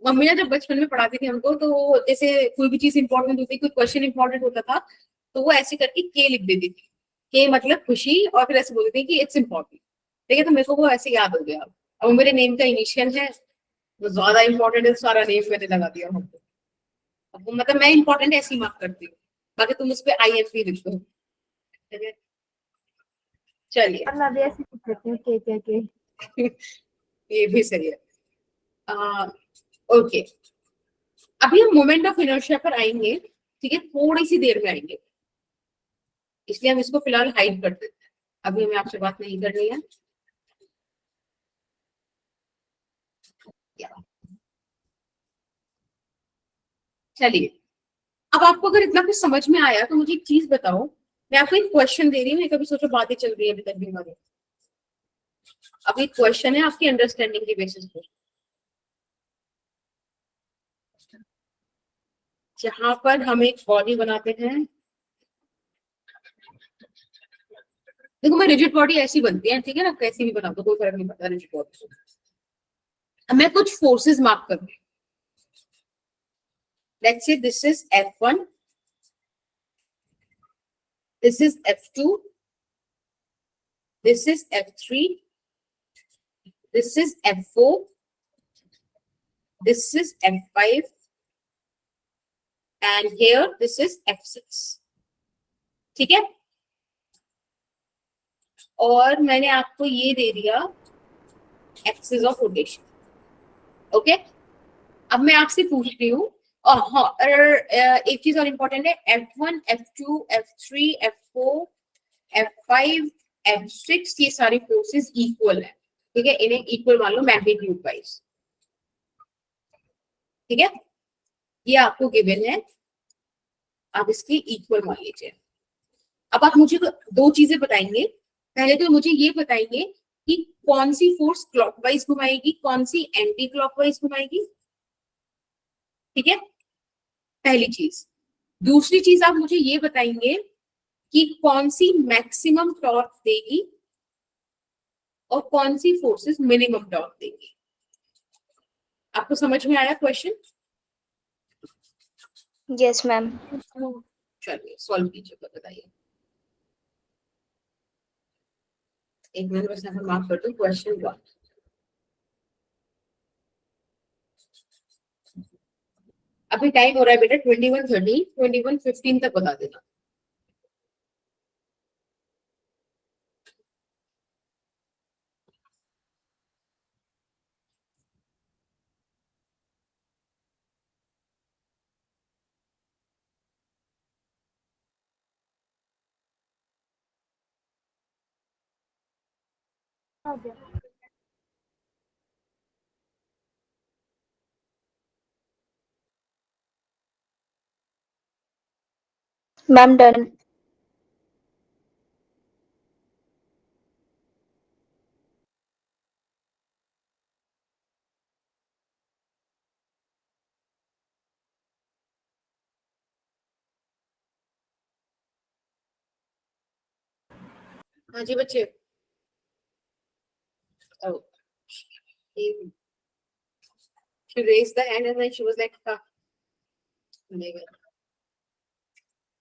मम्मी ना जब बचपन में पढ़ाती थी हमको, तो जैसे कोई भी चीज इंपॉर्टेंट होती, कोई क्वेश्चन इंपॉर्टेंट होता था, तो वो ऐसे करके के लिख देती थी। के मतलब खुशी, और फिर ऐसे बोलती थी कि इट्स इंपॉर्टेंट। ठीक है, तो मेरे को वो ऐसे याद हो गया। अब वो मेरे नेम का इनिशियल है, वो ज्यादा इंपॉर्टेंट है, सारा नेम मैंने लगा दिया हमको। अब वो मतलब मैं इंपॉर्टेंट ऐसे ही मार्क करती हूँ, बाकी तुम उस पर IFP लिख दो। ठीक है, चलिए।
अब मैं भी ऐसे लिख देती हूँ के
ये भी सही है। ओके, अभी हम मोमेंट ऑफ इनर्शिया पर आएंगे। ठीक है, थोड़ी सी देर में आएंगे, इसलिए हम इसको फिलहाल हाइड कर देते हैं। अभी हमें आपसे बात नहीं करनी है। चलिए, अब आपको अगर इतना कुछ समझ में आया तो मुझे एक चीज बताओ। मैं आपको एक क्वेश्चन दे रही हूँ, कभी सोचो बातें चल रही है अभी तक भी हमारी। अब एक क्वेश्चन है आपकी अंडरस्टैंडिंग के बेसिस पर, जहां पर हम एक बॉडी बनाते हैं। देखो, मैं रिजिड बॉडी ऐसी बनती है, ठीक है ना, कैसी भी बना दो, कोई फर्क नहीं पड़ता रिजिड बॉडी। अब मैं कुछ फोर्सेस मार्क कर रही हूँ। Let's say this is F1, this is F2, this is F3, this is F4, this is F5, and here this is F6. ठीक है, और मैंने आपको ये दे दिया एक्सिस ऑफ रोटेशन। ओके, अब मैं आपसे पूछ रही हूँ, हाँ, एक चीज और इम्पोर्टेंट है, F1, F2, F3, F4, F5, F6, ये सारी फोर्सेस इक्वल है। ठीक है, इन्हें इक्वल मान लो मैग्नीट्यूड वाइज। ठीक है, ये आपको गिवन है, आप इसकी इक्वल मान लीजिए। अब आप मुझे दो चीजें बताएंगे। पहले तो मुझे ये बताएंगे कि कौन सी फोर्स क्लॉकवाइज घुमाएगी, कौन सी एंटी क्लॉकवाइज घुमाएगी। ठीक है, पहली चीज। दूसरी चीज, आप मुझे ये बताएंगे कि कौन सी मैक्सिमम टॉर्क देगी और कौन सी फोर्सेस मिनिमम टॉर्क देगी। आपको समझ में आया क्वेश्चन?
Yes ma'am.
चलिए सॉल्व कीजिए, बताइए। एक मिनट बस मैं मार्क कर दूं क्वेश्चन 1। अभी टाइम हो रहा है बेटा 21:30, 21:15 तक बता देना।
हो गया।
Ma'am done.
हाँ जी बच्चे। Oh, she raised the hand and then she was like,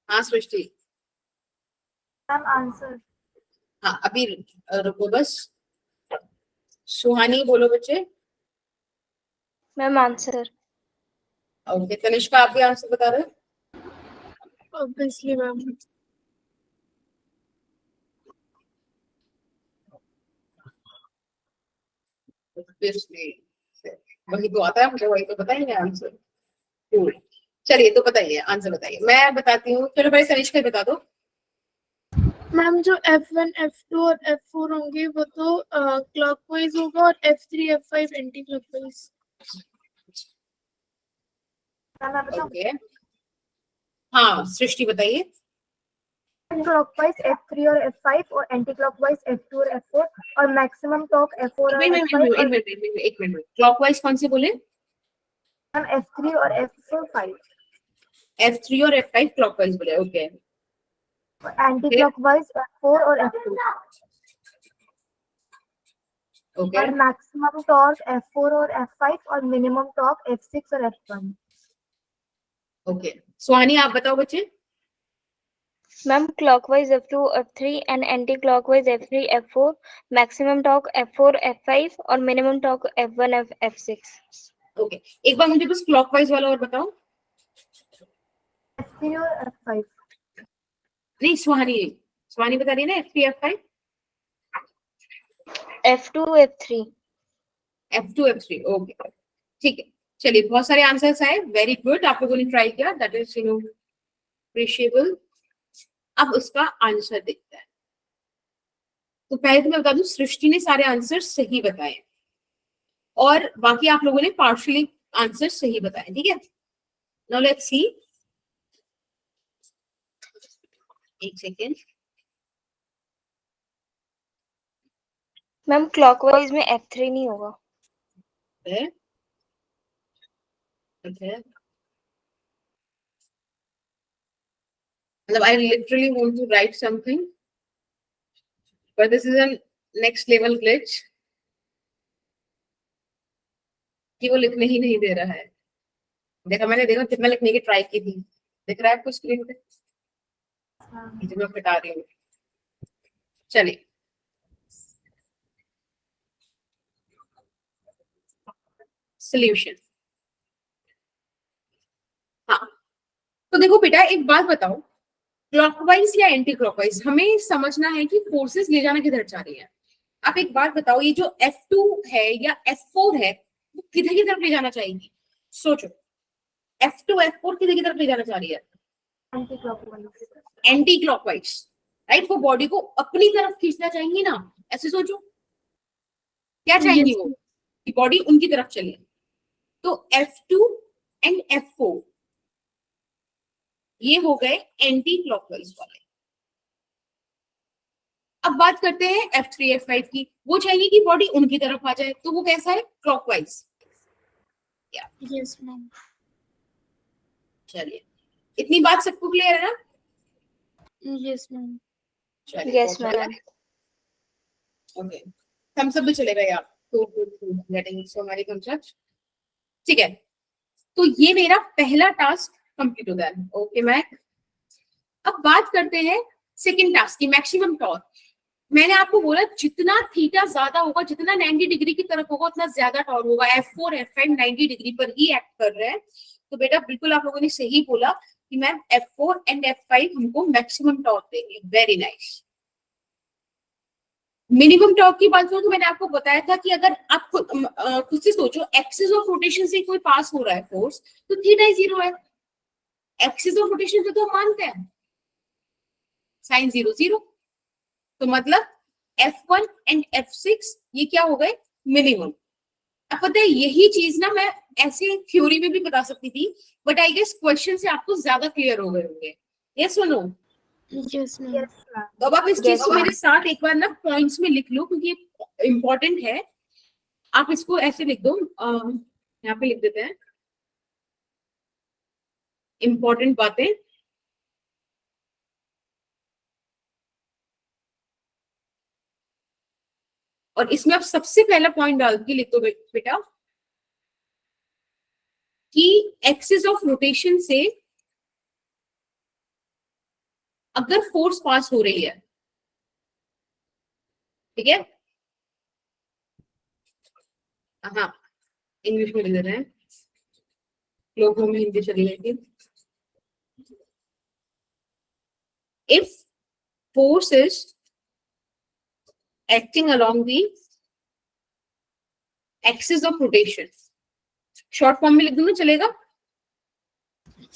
हाँ सृष्टि।
Ma'am answer.
हाँ, अभी रुको बस। सुहानी बोलो बच्चे।
Ma'am answer.
ओके, तनिष्का आप भी आंसर बता रहे हो?
Obviously ma'am.
वही तो आता है मुझे, वही तो बताएंगे आंसर। चलिए, तो बताइए आंसर बताइए, मैं बताती हूँ। चलो भाई तनिष्का बता दो।
मैम जो F1, F2 और F4 होंगे वो तो क्लॉकवाइज होगा, और F3, F5 anti clockwise.
Ma'am मैं बताऊँ?
ओके, हाँ सृष्टि बताइए।
क्लॉकवाइज F3 और F5 और एंटी क्लॉकवाइज F2 और F4 और मैक्सिमम टॉर्क F4 और F5 और
एक मिनट, क्लॉकवाइज कौन से बोले?
मैम F3 और F5।
F3 और F5 क्लॉकवाइज बोले। ओके,
एंटी-क्लॉकवाइज F4 और F2
ओके
और मैक्सिमम टॉर्क F4 और F5 और मिनिमम टॉर्क F6 और F1।
ओके सुहानी आप बताओ बच्चे।
Ma'am clockwise F2 F3 and anti clockwise F3 F4, maximum torque F4 F5 और minimum torque F1 F6।
Okay एक बार मुझे बस क्लॉकवाइज वाला और बताओ।
F3 और F5।
नहीं सुहानी बता रही है ना F3 F5
F2 F3।
F2 F3 okay ठीक है। चलिए बहुत सारे आंसर्स आए, वेरी गुड, आप लोगों ने ट्राई किया, दैट इज अप्रिशिएबल। अब उसका आंसर देखते हैं। तो पहले तो मैं बता दूं सृष्टि ने सारे आंसर सही बताए और बाकी आप लोगों ने पार्शियली आंसर सही बताए, ठीक है। नाउ लेट्स सी, एक सेकेंड।
मैम क्लॉकवाइज में F3 नहीं होगा।
मतलब I literally want to write something, but this is a next level glitch कि वो लिखने ही नहीं दे रहा है। मैंने कितना लिखने की ट्राई की थी, दिख रहा है आपको स्क्रीन पे जो मैं हटा रही हूँ। चलिए सॉल्यूशन। हाँ तो देखो बेटा एक बात बताओ, क्लॉकवाइज या एंटी क्लॉकवाइज हमें समझना है कि फोर्सेस ले जाना किधर जा रही है। आप एक बात बताओ, ये जो F2 है या F4 है वो किधर की तरफ ले जाना चाहेगी? सोचो, F2 F4 किधर की तरफ ले जाना चाह रही है? Anti clockwise, right. वो बॉडी को अपनी तरफ खींचना चाहेंगी ना, ऐसे सोचो। क्या चाहेंगी वो कि बॉडी उनकी तरफ चले। तो F2 एंड F4 ये हो गए एंटी क्लॉकवाइज वाले। अब बात करते हैं F3 F5 की। वो चाहिए कि बॉडी उनकी तरफ आ जाए, तो वो कैसा है? क्लॉकवाइज।
Yes ma'am.
चलिए इतनी बात सबको क्लियर है ना?
Yes ma'am.
Yes ma'am.
Okay हम सब भी चलेगा यार, तो गेटिंग सो मेनी कॉन्सेप्ट्स, ठीक है। तो ये मेरा पहला टास्क कंप्लीट हो गया। ओके मैक, अब बात करते हैं सेकंड टास्क की, मैक्सिमम टॉर्क। मैंने आपको बोला जितना थीटा ज्यादा होगा, जितना 90 डिग्री की तरफ होगा उतना ज्यादा टॉर्क होगा। F4 F5 90 डिग्री पर ही एक्ट कर रहे हैं। तो बेटा बिल्कुल आप लोगों ने सही बोला कि मैम F4 एंड F5 हमको मैक्सिमम टॉर्क देंगे। Very nice. मिनिमम टॉर्क की बात करूं तो मैंने आपको बताया था कि अगर आप खुद से सोचो, एक्सिस ऑफ रोटेशन से कोई पास हो रहा है फोर्स तो थीटा 0 है। एक्सिस ऑफ रोटेशन से तो हम मानते हैं साइन 0 0, तो मतलब F1 एंड F6 ये क्या हो गए? मिनिमम। अब पता है यही चीज ना मैं ऐसे थ्योरी में भी बता सकती थी, बट आई गेस क्वेश्चन से आपको ज्यादा क्लियर हो गए होंगे। यस सुनो।
Yes ma'am.
तो अब आप इस चीज को मेरे साथ एक बार ना पॉइंट्स में लिख लो क्योंकि इंपॉर्टेंट है। आप इसको ऐसे लिख दो, यहाँ पे लिख देते हैं इंपॉर्टेंट बातें। और इसमें आप सबसे पहला पॉइंट डाल के लिख दो बेटा कि एक्सिस ऑफ रोटेशन से अगर फोर्स पास हो रही है, ठीक है। हाँ इंग्लिश में लिख दे रहे हैं, लोगों में हिंदी चली गई थी। If force is acting along the axis of rotation, short form में लिख दूंगा चलेगा?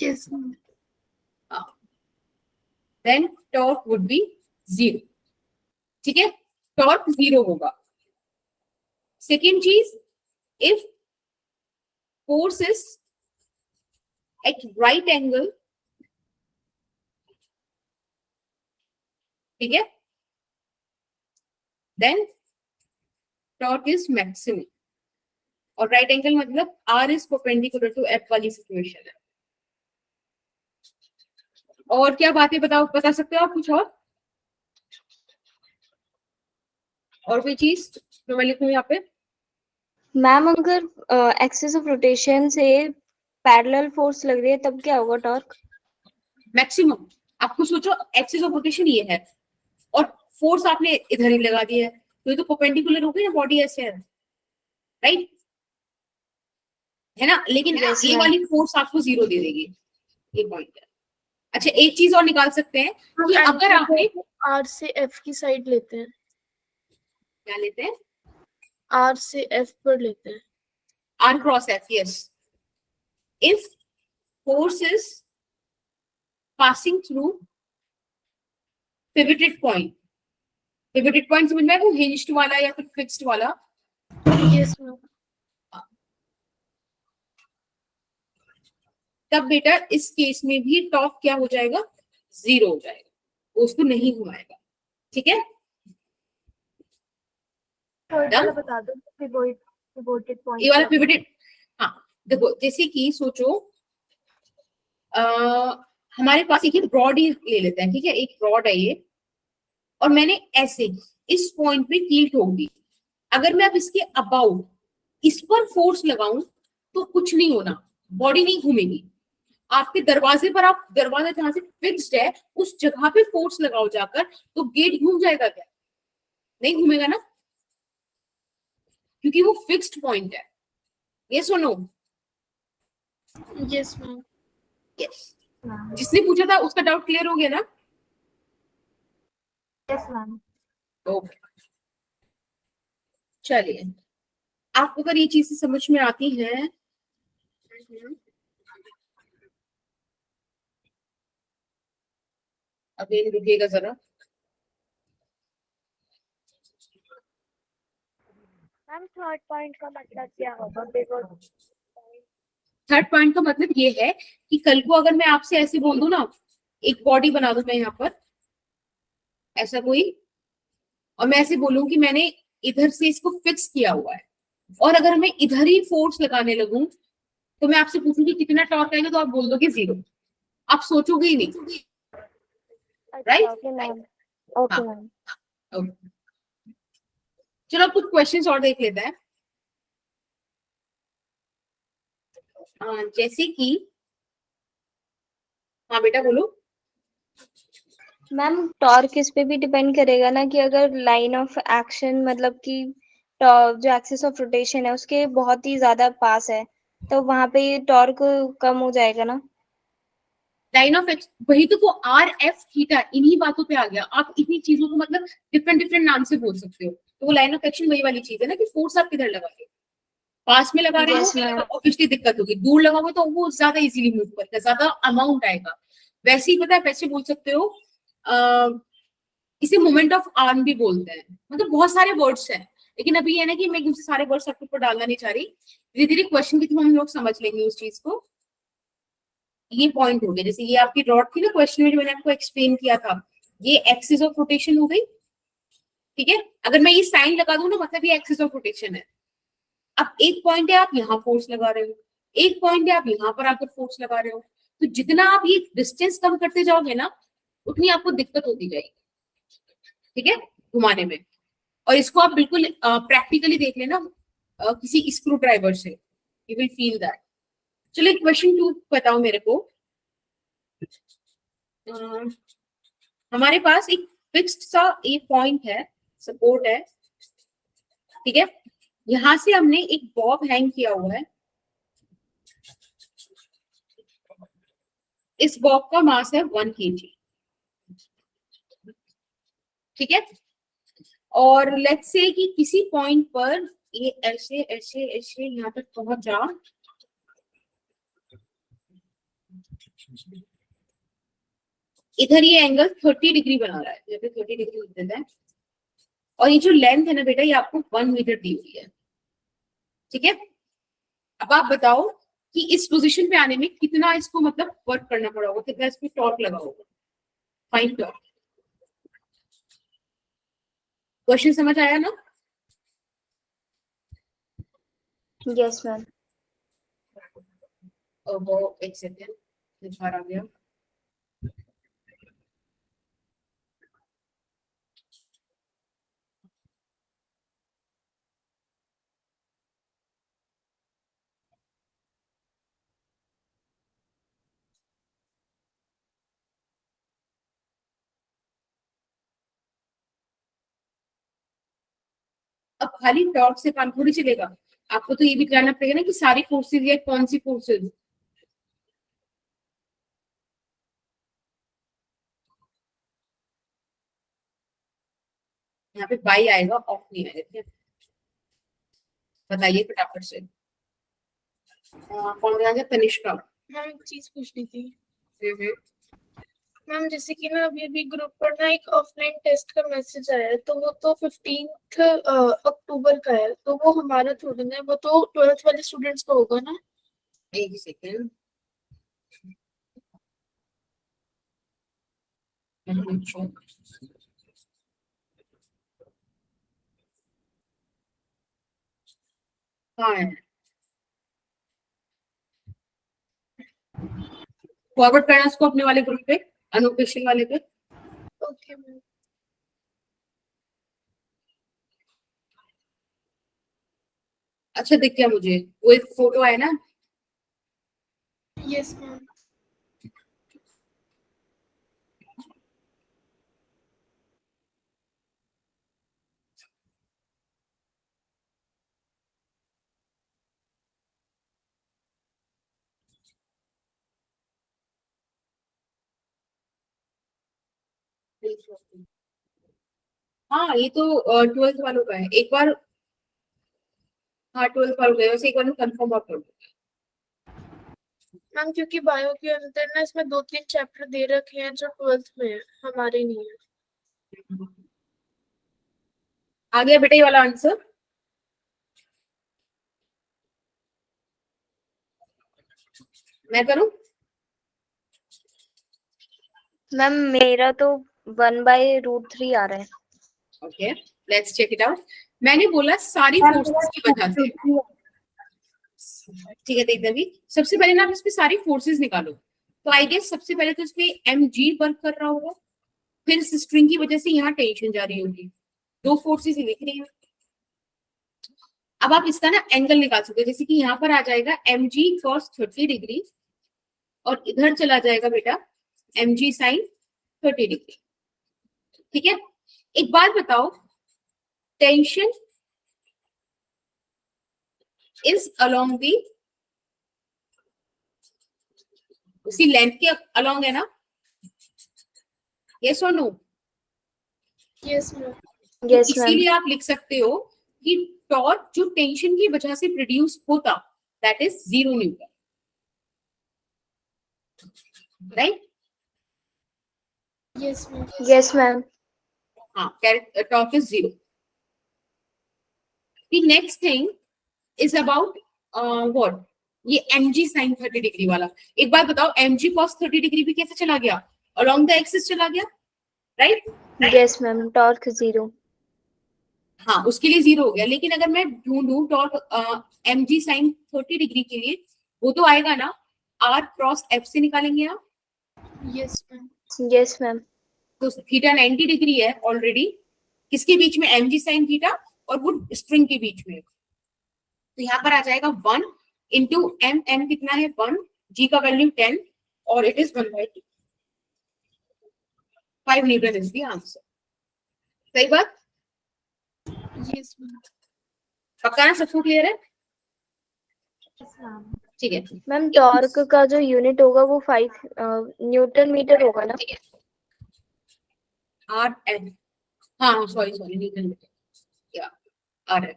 Yes ma'am.
then torque would be 0, ठीक है। टॉर्क 0 होगा। सेकेंड चीज, if force is at right angle, ठीक है, then torque is maximum। और राइट एंगल मतलब R is perpendicular to F वाली सिचुएशन है। और क्या बातें बता सकते हो आप कुछ और कोई चीज जो मैं लिखूं यहाँ पे?
मैम अगर एक्सिस ऑफ रोटेशन से पैरेलल फोर्स लग रही है तब क्या होगा टॉर्क?
मैक्सिमम। आपको सोचो एक्सिस ऑफ रोटेशन ये है और फोर्स आपने इधर ही लगा दिया है, तो ये तो परपेंडिकुलर हो गई ना, बॉडी ऐसे है, राइट, है ना? लेकिन
Yes,
ये
ma'am.
वाली फोर्स आपको 0 दे देगी, ये पॉइंट है। अच्छा, एक चीज और निकाल सकते हैं कि अगर आपने
आर से एफ की साइड लेते हैं,
क्या लेते हैं,
आर से एफ पर लेते हैं।
R cross F, yes. If force is passing through pivoted point, pivoted point समझ में आया, वो hinged वाला या फिर fixed वाला?
Yes ma'am.
तब बेटा इस केस में भी टॉर्क क्या हो जाएगा, 0 हो जाएगा, वो उसको नहीं घुमाएगा, ठीक है?
वाला बता दो, पिवोटेड पॉइंट।
ये वाला पिवटेड, हाँ देखो, जैसे कि सोचो हमारे पास एक रॉड ही ले लेते हैं, ठीक है, एक रॉड है ये, और मैंने ऐसे इस पॉइंट पे कील ठोक दी। अगर मैं अब इसके अबाउट इस पर फोर्स लगाऊं तो कुछ नहीं होना, बॉडी नहीं घूमेगी। आपके दरवाजे पर, आप दरवाजा जहां से फिक्स्ड है उस जगह पे फोर्स लगाओ जाकर, तो गेट घूम जाएगा क्या? नहीं घूमेगा ना, क्योंकि वो फिक्स्ड पॉइंट है। ये सुनो,
यस मैम।
यस, जिसने पूछा था उसका डाउट क्लियर हो गया ना?
Yes ma'am.
ओके, चलिए, आपको अगर ये चीजें समझ में आती हैं, अभी रुकिएगा जरा।
मैम थर्ड पॉइंट का मतलब क्या होगा?
थर्ड पॉइंट का मतलब ये है कि कल को अगर मैं आपसे ऐसे बोल दूं ना, एक बॉडी बना दूं मैं यहाँ पर ऐसा कोई, और मैं ऐसे बोलूं कि मैंने इधर से इसको फिक्स किया हुआ है, और अगर मैं इधर ही फोर्स लगाने लगूं तो मैं आपसे पूछूंगी कितना टॉर्क आएगा, तो आप बोल दोगे 0, आप सोचोगे ही नहीं, right?
Okay ma'am. Okay ma'am.
Okay, चलो कुछ क्वेश्चंस और देख लेते हैं। जैसे कि, हाँ बेटा बोलो।
मैम टॉर्क इस पे भी डिपेंड करेगा ना कि अगर लाइन ऑफ एक्शन मतलब कि जो एक्सिस ऑफ रोटेशन है उसके बहुत ही ज्यादा पास है तो वहां पे टॉर्क कम हो जाएगा ना?
लाइन ऑफ एक्स, वही तो वो आर एफ थीटा, इन्हीं बातों पे आ गया। आप इतनी चीजों को मतलब डिफरेंट डिफरेंट नाम से बोल सकते हो, तो वो लाइन ऑफ एक्शन वही वाली चीज है ना, कि फोर्स आप किधर लगा रहे हो, पास में लगा रहे
Yes, ma'am.
हो ऑब्वियसली दिक्कत होगी, दूर लगाओगे तो वो ज्यादा इजीली मूव करता है, ज्यादा अमाउंट आएगा। वैसे ही पता है, वैसे बोल सकते हो, इसे मोमेंट ऑफ आर्म भी बोलते हैं, मतलब बहुत सारे वर्ड्स हैं, लेकिन अभी ये ना कि मैं एकदम से सारे वर्ड्स आपके ऊपर डालना नहीं चाह रही, धीरे धीरे क्वेश्चन के थ्रू हम लोग समझ लेंगे उस चीज को। ये पॉइंट हो गया, जैसे ये आपकी रॉड थी ना क्वेश्चन में जो मैंने आपको एक्सप्लेन किया था, ये एक्सिस ऑफ रोटेशन हो गई, ठीक है? अगर मैं ये साइन लगा दूं ना, मतलब ये एक्सिस ऑफ रोटेशन है। अब एक पॉइंट है आप यहाँ फोर्स लगा रहे हो, एक पॉइंट है आप यहाँ पर आकर फोर्स लगा रहे हो, तो जितना आप ये डिस्टेंस कम करते जाओगे ना, उतनी आपको दिक्कत होती जाएगी, ठीक है, घुमाने में। और इसको आप बिल्कुल प्रैक्टिकली देख लेना किसी स्क्रू ड्राइवर से, यू विल फील दैट। चलो क्वेश्चन 2 बताओ मेरे को। हमारे पास एक फिक्स्ड सा एक पॉइंट है, सपोर्ट है, ठीक है, यहां से हमने एक बॉब हैंग किया हुआ है, इस बॉब का मास है 1 kg, ठीक है, और लेट्स से कि किसी पॉइंट पर ये ऐसे ऐसे ऐसे यहाँ तक पहुंच जा, इधर ये एंगल 30 डिग्री बना रहा है, यहाँ पे 30 डिग्री लिख देते हैं, और ये जो लेंथ है ना बेटा, ये आपको 1 मीटर दी हुई है, ठीक है। अब आप बताओ कि इस पोजीशन पे आने में कितना इसको मतलब वर्क करना पड़ा होगा, कितना इसमें टॉर्क लगा होगा, फाइंड टॉर्क। क्वेश्चन समझ आया ना?
Yes ma'am.
वो एक सेकेंड, बाहर आ गया। अब खाली टॉर्क से काम थोड़ी चलेगा, आपको तो ये भी जानना पड़ेगा ना कि सारी फोर्सेज या कौन सी फोर्सेज। यहाँ पे बाई आएगा, ऑफ नहीं आएगा, ठीक है। बताइए फटाफट से। कौन गया? तनिष्का।
मैम एक चीज पूछनी थी
हम्म,
मैम, जैसे कि ना अभी अभी ग्रुप पर ना एक ऑफलाइन टेस्ट का मैसेज आया है, तो वो तो 15 अक्टूबर का है, तो वो हमारा थोड़ी ना है, वो तो 12th वाले स्टूडेंट्स का होगा ना।
एक सेकेंड। हाँ है, फॉरवर्ड करना उसको अपने वाले ग्रुप पे, अनुपेशन वाले पे।
Okay ma'am.
अच्छा दिख गया मुझे, वो एक फोटो है ना।
Yes ma'am.
हाँ ये तो 12th वालों का है, एक बार। हाँ 12th वालों का है, वैसे एक बार कंफर्म आप कर दो।
मैम क्योंकि बायो के अंदर ना इसमें 2-3 चैप्टर दे रखे हैं जो 12th में है, हमारे नहीं है।
आ गया बेटा ये वाला आंसर। मैं करूं?
मैम मेरा तो 1/√3 आ रहा है।
Okay let's check it out. मैंने बोला सारी फोर्सेस की वजह से, ठीक है। देखते भी सबसे पहले ना आप इसमें सारी फोर्सेस निकालो, तो आई गेस सबसे पहले तो इसमें mg वर्क कर रहा होगा, फिर स्ट्रिंग की वजह से यहाँ टेंशन जा रही होगी, दो फोर्सेस ही दिख रही हैं। अब आप इसका ना एंगल निकाल सकते हो, जैसे कि यहाँ पर आ जाएगा mg cos 30 डिग्री और इधर चला जाएगा बेटा mg sin 30 डिग्री, ठीक है। एक बात बताओ, टेंशन इज अलोंग दी, उसी लेंथ के अलोंग है ना, यस और no?
Yes ma'am.
Yes ma'am.
इसीलिए आप लिख सकते हो कि टॉर्क जो टेंशन की वजह से प्रोड्यूस होता, that is 0 newton, right?
Yes ma'am.
Yes ma'am.
हाँ torque is 0। The next thing is about what, ये mg sin 30 डिग्री वाला। एक बात बताओ, mg cos 30 डिग्री भी कैसे चला गया? अलोंग द एक्सिस चला गया, राइट?
Yes ma'am, torque 0।
हाँ उसके लिए 0 हो गया, लेकिन अगर मैं ढूंढूं टॉर्क mg sin 30 डिग्री के लिए, वो तो आएगा ना r क्रॉस f से निकालेंगे आप।
Yes ma'am.
Yes ma'am.
तो थीटा 90 डिग्री है ऑलरेडी, किसके बीच में? mg sin थीटा और वो स्ट्रिंग के बीच में, तो यहाँ पर आ जाएगा 1 इंटू m कितना है 1, g का वैल्यू 10 और it is 1/2, 5 Newton is the answer. सही बात?
Yes ma'am.
पक्का ना? सबको क्लियर है? ठीक है
मैम टॉर्क का जो यूनिट होगा वो 5 न्यूटन मीटर होगा ना?
आर एन, हाँ सॉरी न्यूटन मीटर, या R N,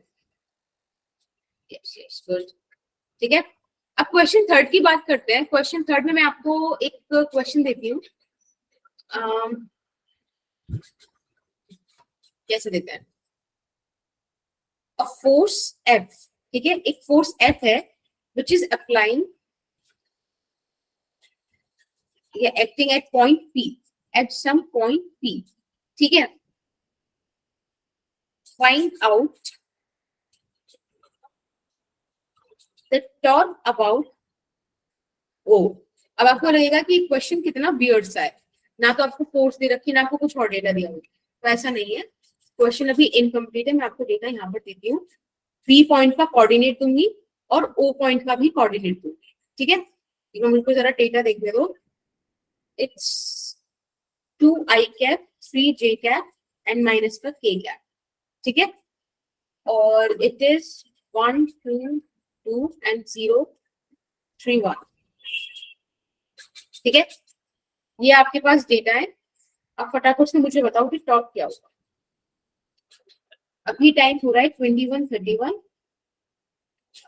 yes yes good, ठीक है। अब क्वेश्चन थर्ड की बात करते हैं। क्वेश्चन थर्ड में मैं आपको एक क्वेश्चन देती हूँ, कैसे देते हैं? अ फोर्स F, ठीक है, एक फोर्स F है which is applying या acting at point P, at some point P, ठीक है। Find out the torque about O। अब आपको लगेगा कि क्वेश्चन कितना वियर्ड सा है, ना तो आपको फोर्स दे रखी, ना आपको कुछ और डेटा दिया हुआ, तो ऐसा नहीं है। क्वेश्चन अभी इनकम्प्लीट है, मैं आपको डेटा यहाँ पर देती हूँ। P पॉइंट का कोऑर्डिनेट दूंगी और O पॉइंट का भी कोऑर्डिनेट दूंगी, ठीक है। मुझको जरा डेटा देखने दो। It's 2i cap 3j cap and minus का k कैप, ठीक है। और इट इज 1 2 2 and 0 3 1। ठीक है, ये आपके पास डेटा है। अब फटाफट से मुझे बताओ कि टॉप क्या होगा। अभी टाइम हो रहा है 21:31।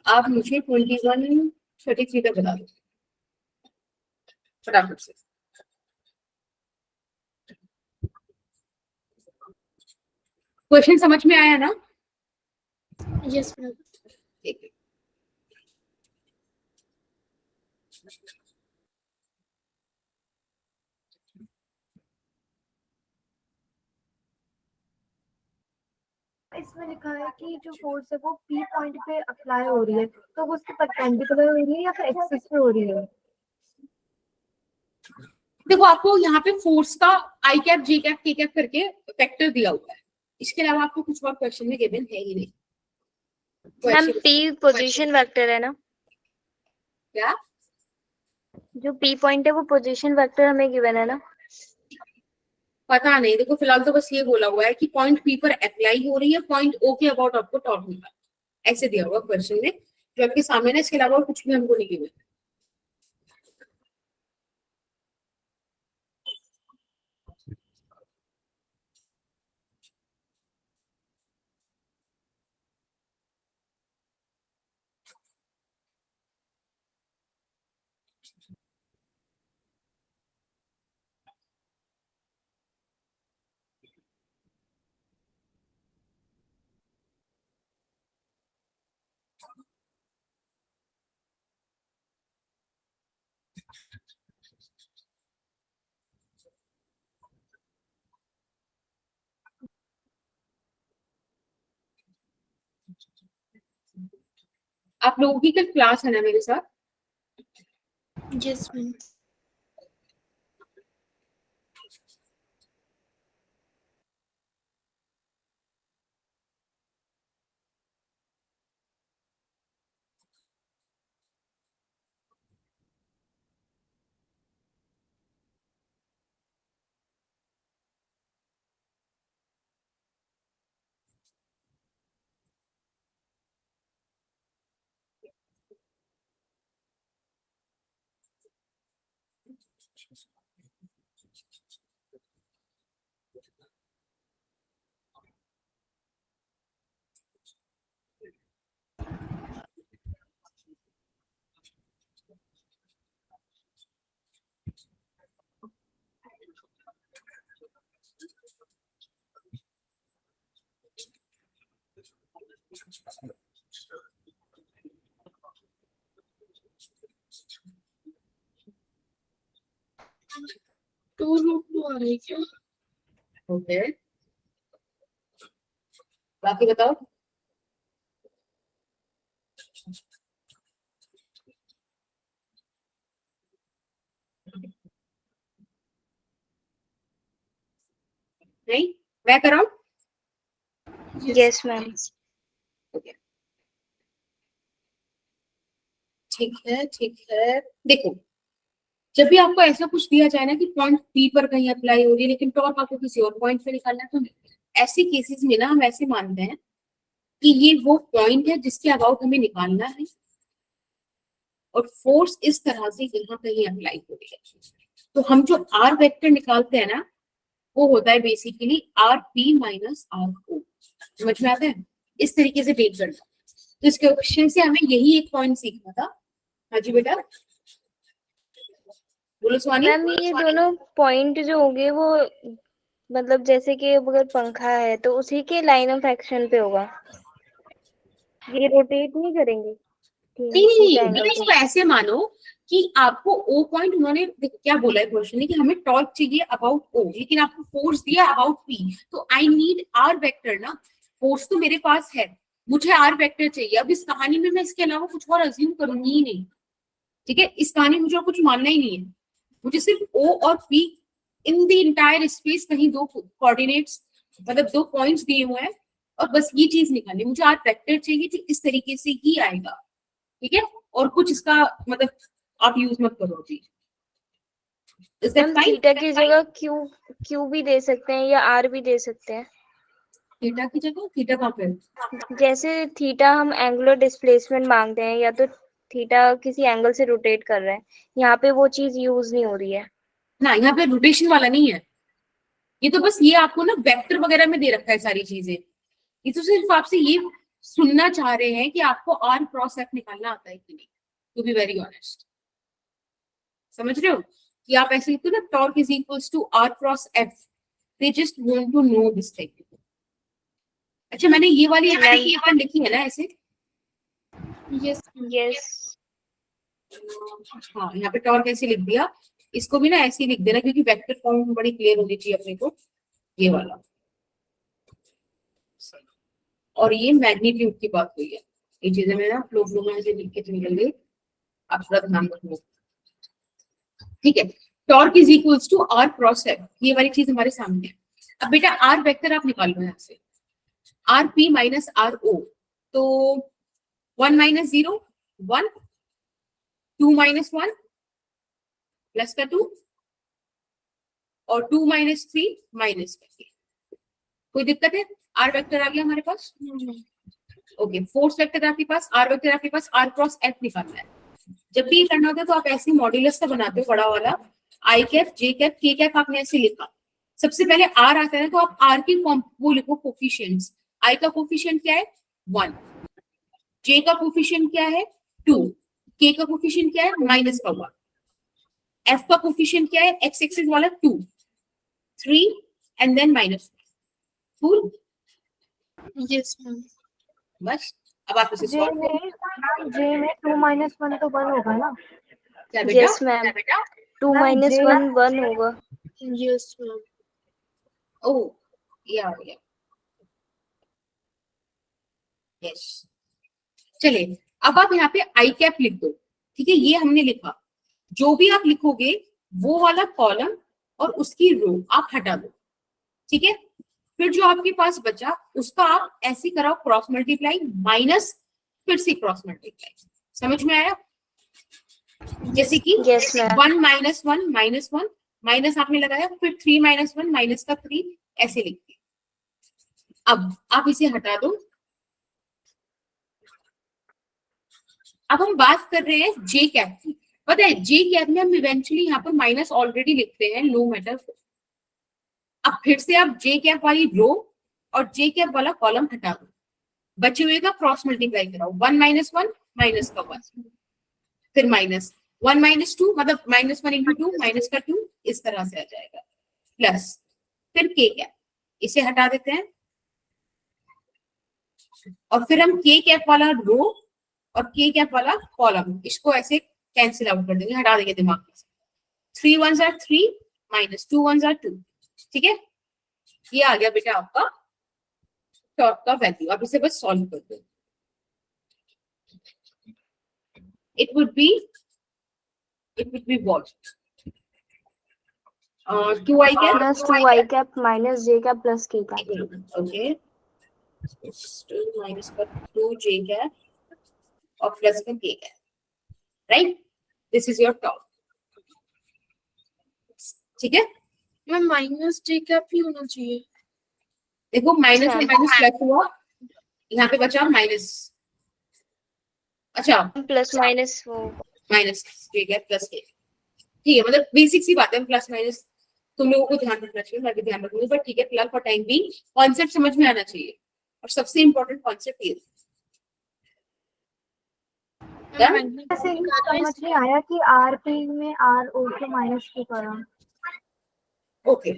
आप मुझे 21:33 तक बता दो फटाफट से। क्वेश्चन समझ में आया ना?
Yes ma'am.
ठीक है।
इसमें लिखा है कि जो फोर्स है वो पी पॉइंट पे अप्लाई हो रही है, तो वो उसके परपेंडिकुलर हो रही है या फिर एक्सिस पे हो रही है?
देखो, आपको यहाँ पे फोर्स का आई कैप जे कैप के कैप करके वेक्टर दिया हुआ है। इसके अलावा आपको कुछ और क्वेश्चन में गिवन है ही नहीं।
मैम पी पोजीशन वेक्टर है ना?
क्या?
जो पी पॉइंट है वो पोजीशन वेक्टर हमें गिवन है ना?
पता नहीं, देखो फिलहाल तो बस ये बोला हुआ है कि पॉइंट पी पर अप्लाई हो रही है, पॉइंट ओ के अबाउट आपको टॉप मिला, ऐसे दिया हुआ क्वेश्चन में जो आपके सामने है। इसके अलावा कुछ भी हमको नहीं गिवन। आप लोगों की कल क्लास है ना मेरे साथ?
Yes ma'am. Two root two आ रही है क्या?
ओके, बाकी बताओ। नहीं, मैं कराऊं?
Yes ma'am.
ठीक है, ठीक है। देखो, जब भी आपको ऐसा कुछ दिया जाए ना कि पॉइंट पी पर कहीं अप्लाई हो रही है लेकिन टॉप आपको किसी और पॉइंट पे निकालना है, तो ऐसे केसेस में ना हम ऐसे मानते हैं कि ये वो पॉइंट है जिसके अबाउट हमें निकालना है और फोर्स इस तरह से यहाँ कहीं अप्लाई हो रही है। तो हम जो आर वेक्टर निकालते हैं ना, वो होता है basically R P minus R O. समझ में आता है? इस तरीके से डेट करना। तो इस क्वेश्चन से हमें यही एक पॉइंट सीखना था। हाँ जी बेटा, बोलो स्वानी।
मैम ये दोनों पॉइंट जो होंगे वो मतलब जैसे कि अगर पंखा है तो उसी के लाइन ऑफ एक्शन पे होगा, ये रोटेट नहीं करेंगे
नहीं नहीं
थीटा
नहीं,
एंगल
इसको ऐसे मानो कि आपको ओ पॉइंट, उन्होंने क्या बोला है क्वेश्चन में कि हमें टॉर्क चाहिए अबाउट ओ, लेकिन आपको फोर्स दिया अबाउट पी, तो आई नीड आर वेक्टर ना। फोर्स तो मेरे पास है, मुझे आर वेक्टर चाहिए। अब इस कहानी में मैं इसके अलावा कुछ और अज्यूम करूंगी ही नहीं। ठीक है, इस कहानी में मुझे कुछ मानना ही नहीं है। मुझे सिर्फ ओ और P in the entire space कहीं दो कोऑर्डिनेट्स, मतलब दो पॉइंट्स दिए हुए हैं और बस ये चीज निकालनी। मुझे आर वेक्टर चाहिए जो इस तरीके से ही आएगा। ठीक है, और कुछ इसका मतलब आप यूज मत करो जी।
मैम थीटा की जगह क्यू क्यू भी दे सकते हैं या आर भी दे सकते हैं।
थीटा की जगह थीटा कहाँ पे?
जैसे थीटा हम एंगुलर डिस्प्लेसमेंट मांगते हैं या तो थीटा किसी एंगल से रोटेट कर रहे हैं, यहाँ पे वो चीज यूज नहीं हो रही है।
ना यहाँ पे रोटेशन वाला नहीं है, ये तो बस ये आपको ना वेक्टर वगैरह में दे रखा है सारी चीजें। ये तो सिर्फ आपसे ये सुनना चाह रहे हैं कि आपको आर क्रॉस एफ निकालना आता है कि नहीं, टू बी वेरी ऑनेस्ट। समझ रहे हो कि आप ऐसे लिखते हो ना, torque is equals to R cross F, they just want to know this thing. अच्छा मैंने ये वाली लिखी है ना ऐसे?
यस
यस
हाँ यहाँ पे टॉर्क ऐसे लिख दिया, इसको भी ना ऐसे ही लिख देना क्योंकि वेक्टर फॉर्म बड़ी क्लियर होनी चाहिए अपने को, ये वाला। और ये मैग्नीट्यूड की बात हुई है, ये चीजें मैं ना फ्लो में ऐसे लिख के निकल गई, आप थोड़ा ध्यान रखना। ठीक है, torque is equals to R cross F, ये वाली चीज हमारे सामने है। अब बेटा आर वेक्टर आप निकाल लो यहाँ से, R P minus R O, तो 1 माइनस 0 1, 2 माइनस 1 प्लस का 2 और 2 माइनस 3 माइनस का 3। कोई दिक्कत है? आर वेक्टर आ गया हमारे पास। ओके, फोर्थ वेक्टर आपके पास, आर वेक्टर आपके पास, आर क्रॉस एफ निकालना है। जब भी ये करना होता है तो आप ऐसे मॉड्यूलस का बनाते हो बड़ा वाला, आई कैप जे कैप के कैप आपने ऐसे लिखा। सबसे पहले आर आता है तो आप आर के वो लिखो कोफिशिएंट्स। आई का कोफिशिएंट क्या है 1, जे का कोफिशिएंट क्या है 2, के का कोफिशिएंट क्या है माइनस का 1, एफ का कोफिशिएंट क्या है एक्स एक्सिस वाला 2, 3 and then minus. Full
yes ma'am.
बस अब आप इसे
जे
सॉल्व करो।
में 2 माइनस 1 तो 1 होगा ना?
क्या बेटा?
Yes ma'am, 2
ma'am,
minus
J
1 1 होगा।
Yes ma'am.
ओह ये आ गया। यस चलिए, अब आप यहाँ पे आई कैप लिख दो। ठीक है, ये हमने लिखा, जो भी आप लिखोगे वो वाला कॉलम और उसकी रो आप हटा दो। ठीक है, फिर जो आपके पास बचा उसका आप ऐसे कराओ क्रॉस मल्टीप्लाई, माइनस फिर से क्रॉस मल्टीप्लाई। समझ में आया? जैसे कि
yes ma'am.
1 minus 1 minus 1 minus आपने लगाया, फिर 3 माइनस 1 माइनस का 3 ऐसे लिख दिया। अब आप इसे हटा दो। अब हम बात कर रहे हैं जे कैप की। पता है जे कैप में हम इवेंचुअली यहाँ पर माइनस ऑलरेडी लिखते हैं, नो मैटर। अब फिर से आप जे कैप वाली रो और जे कैप वाला कॉलम हटा दो, बचे हुए का क्रॉस मल्टीप्लाई कराओ। 1 माइनस 1 माइनस का 1, फिर माइनस 1 माइनस 2 मतलब माइनस 1 इंटू 2 माइनस का 2 इस तरह से आ जाएगा, प्लस फिर के कैप, इसे हटा देते हैं और फिर हम के कैप वाला रो और के कैप वाला कॉलम इसको ऐसे कैंसिल आउट कर देंगे, हटा देंगे दिमाग में। 3 1s are 3 minus 2 1s are 2। ठीक है, ये आ गया बेटा आपका टॉर्क का वैल्यू। आप इसे बस सॉल्व कर दो। it would be what? 2i cap
plus 2 i cap minus j cap plus k cap.
okay, 2 minus का 2j cap और प्लस का k cap, right? This is your top. ठीक है,
मैम माइनस जे कैप ही होना चाहिए।
देखो माइनस में minus plus हुआ, यहाँ पे बचा माइनस। अच्छा
प्लस माइनस वो
माइनस के कैप प्लस के। ठीक है, मतलब बेसिक सी बात है, प्लस माइनस तुम लोगों को ध्यान रखना चाहिए, मैं भी ध्यान रखूंगी, बट ठीक है फिलहाल फॉर टाइम भी कॉन्सेप्ट समझ में आना चाहिए। और सबसे इंपॉर्टेंट कॉन्सेप्ट ये
ऐसे ही समझ नहीं आया कि आरपी में आर ओ के माइनस क्यों करा।
ओके,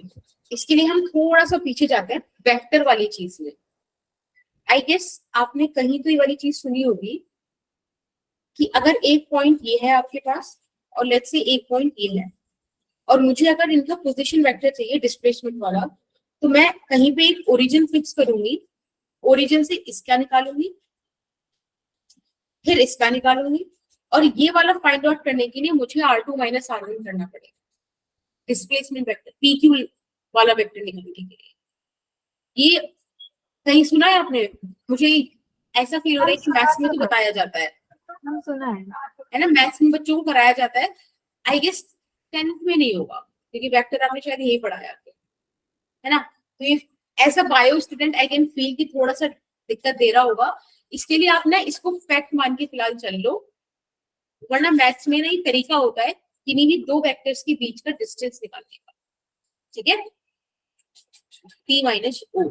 इसके लिए हम थोड़ा सा पीछे जाते हैं वेक्टर वाली चीज में। आई गेस आपने कहीं तो ये वाली चीज सुनी होगी कि अगर एक पॉइंट ये है आपके पास और लेट्स से एक पॉइंट ये है, और मुझे अगर इनका पोजीशन वेक्टर चाहिए डिस्प्लेसमेंट वाला, तो मैं कहीं पे एक ओरिजिन फिक्स करूंगी, ओरिजिन से इसका निकालूंगी, फिर इसका निकालूंगी, और ये वाला फाइंड आउट करने के लिए मुझे R2 माइनस R1 करना पड़ेगा डिस्प्लेसमेंट वेक्टर, PQ वाला वेक्टर निकालने के लिए। ये कहीं सुना है आपने? मुझे ऐसा फील हो रहा है कि मैथ्स में तो बताया जाता है
हम सुना है
ना, मैथ्स में बच्चों को कराया जाता है। आई गेस 10th में नहीं होगा क्योंकि वेक्टर आपने शायद यही पढ़ाया है ना। तो ये as a bio student I can feel कि थोड़ा सा दिक्कत दे रहा होगा, इसके लिए आप ना इसको फैक्ट मान के फिलहाल चल लो, वरना मैथ्स में ना ये तरीका होता है किन्हीं भी दो वेक्टर्स के बीच का डिस्टेंस निकालने का, ठीक है, p माइनस o,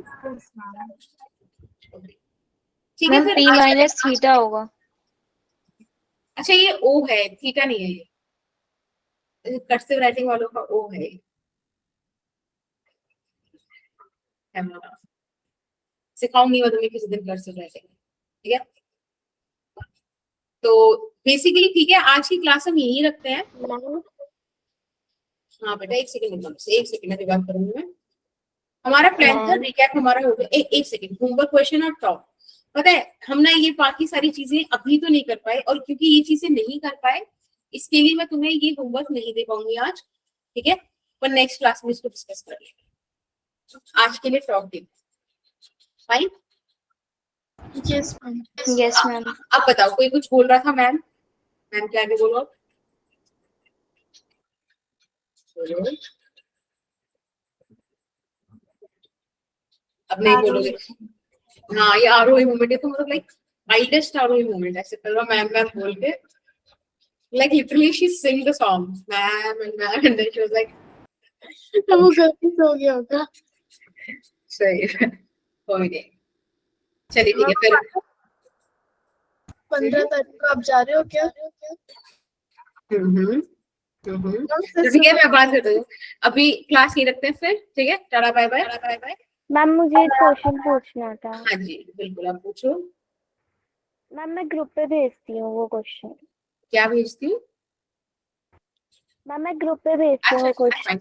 ठीक है।
मैम
फिर
p माइनस थीटा होगा।
अच्छा ये o है, थीटा नहीं है, ये कर्सिव राइटिंग वालों का o है हमारा, सिखाऊंगी मैं तुम्हें किसी दिन कर्सिव राइटिंग, ठीक है। तो बेसिकली ठीक है, आज की क्लास हम यही रखते हैं। हाँ बेटा एक सेकंड, एक सेकंड में बात करूंगी मैं। हमारा प्लान था, रिकैप हमारा हो गया, एक सेकंड, होमवर्क क्वेश्चन और टॉप। पता है हम ना ये बाकी सारी चीजें अभी तो नहीं कर पाए, और क्योंकि ये चीजें नहीं कर पाए इसके लिए मैं तुम्हें ये होमवर्क नहीं दे पाऊंगी आज, ठीक है, पर नेक्स्ट क्लास में इसको डिस्कस कर लेंगे। आज के लिए टॉप दे, fine.
Yes ma'am.
Yes ma'am.
अब बताओ कोई कुछ बोल रहा था मैम, मैम क्या भी बोलो अब नहीं बोलोगे। हाँ ये आरोही मूवमेंट है, तो मतलब लाइक वाइल्डेस्ट आरोही मूवमेंट, ऐसे करो मैम मैम बोल के, like literally she sing the song ma'am and then she was like
वो गलती से हो गया होगा।
सही है, कोई नहीं, चलिए ठीक है फिर।
15 तारीख को आप जा रहे हो क्या?
तो ठीक है मैं बात करती हूँ, अभी क्लास नहीं रखते हैं फिर, ठीक है, tata bye bye bye bye.
Ma'am मुझे एक क्वेश्चन पूछना था।
हाँ जी बिल्कुल आप पूछो।
मैम मैं ग्रुप पे भेजती हूँ वो क्वेश्चन।
क्या भेजती हूँ?
मैम मैं ग्रुप पे भेजती हूँ वो क्वेश्चन।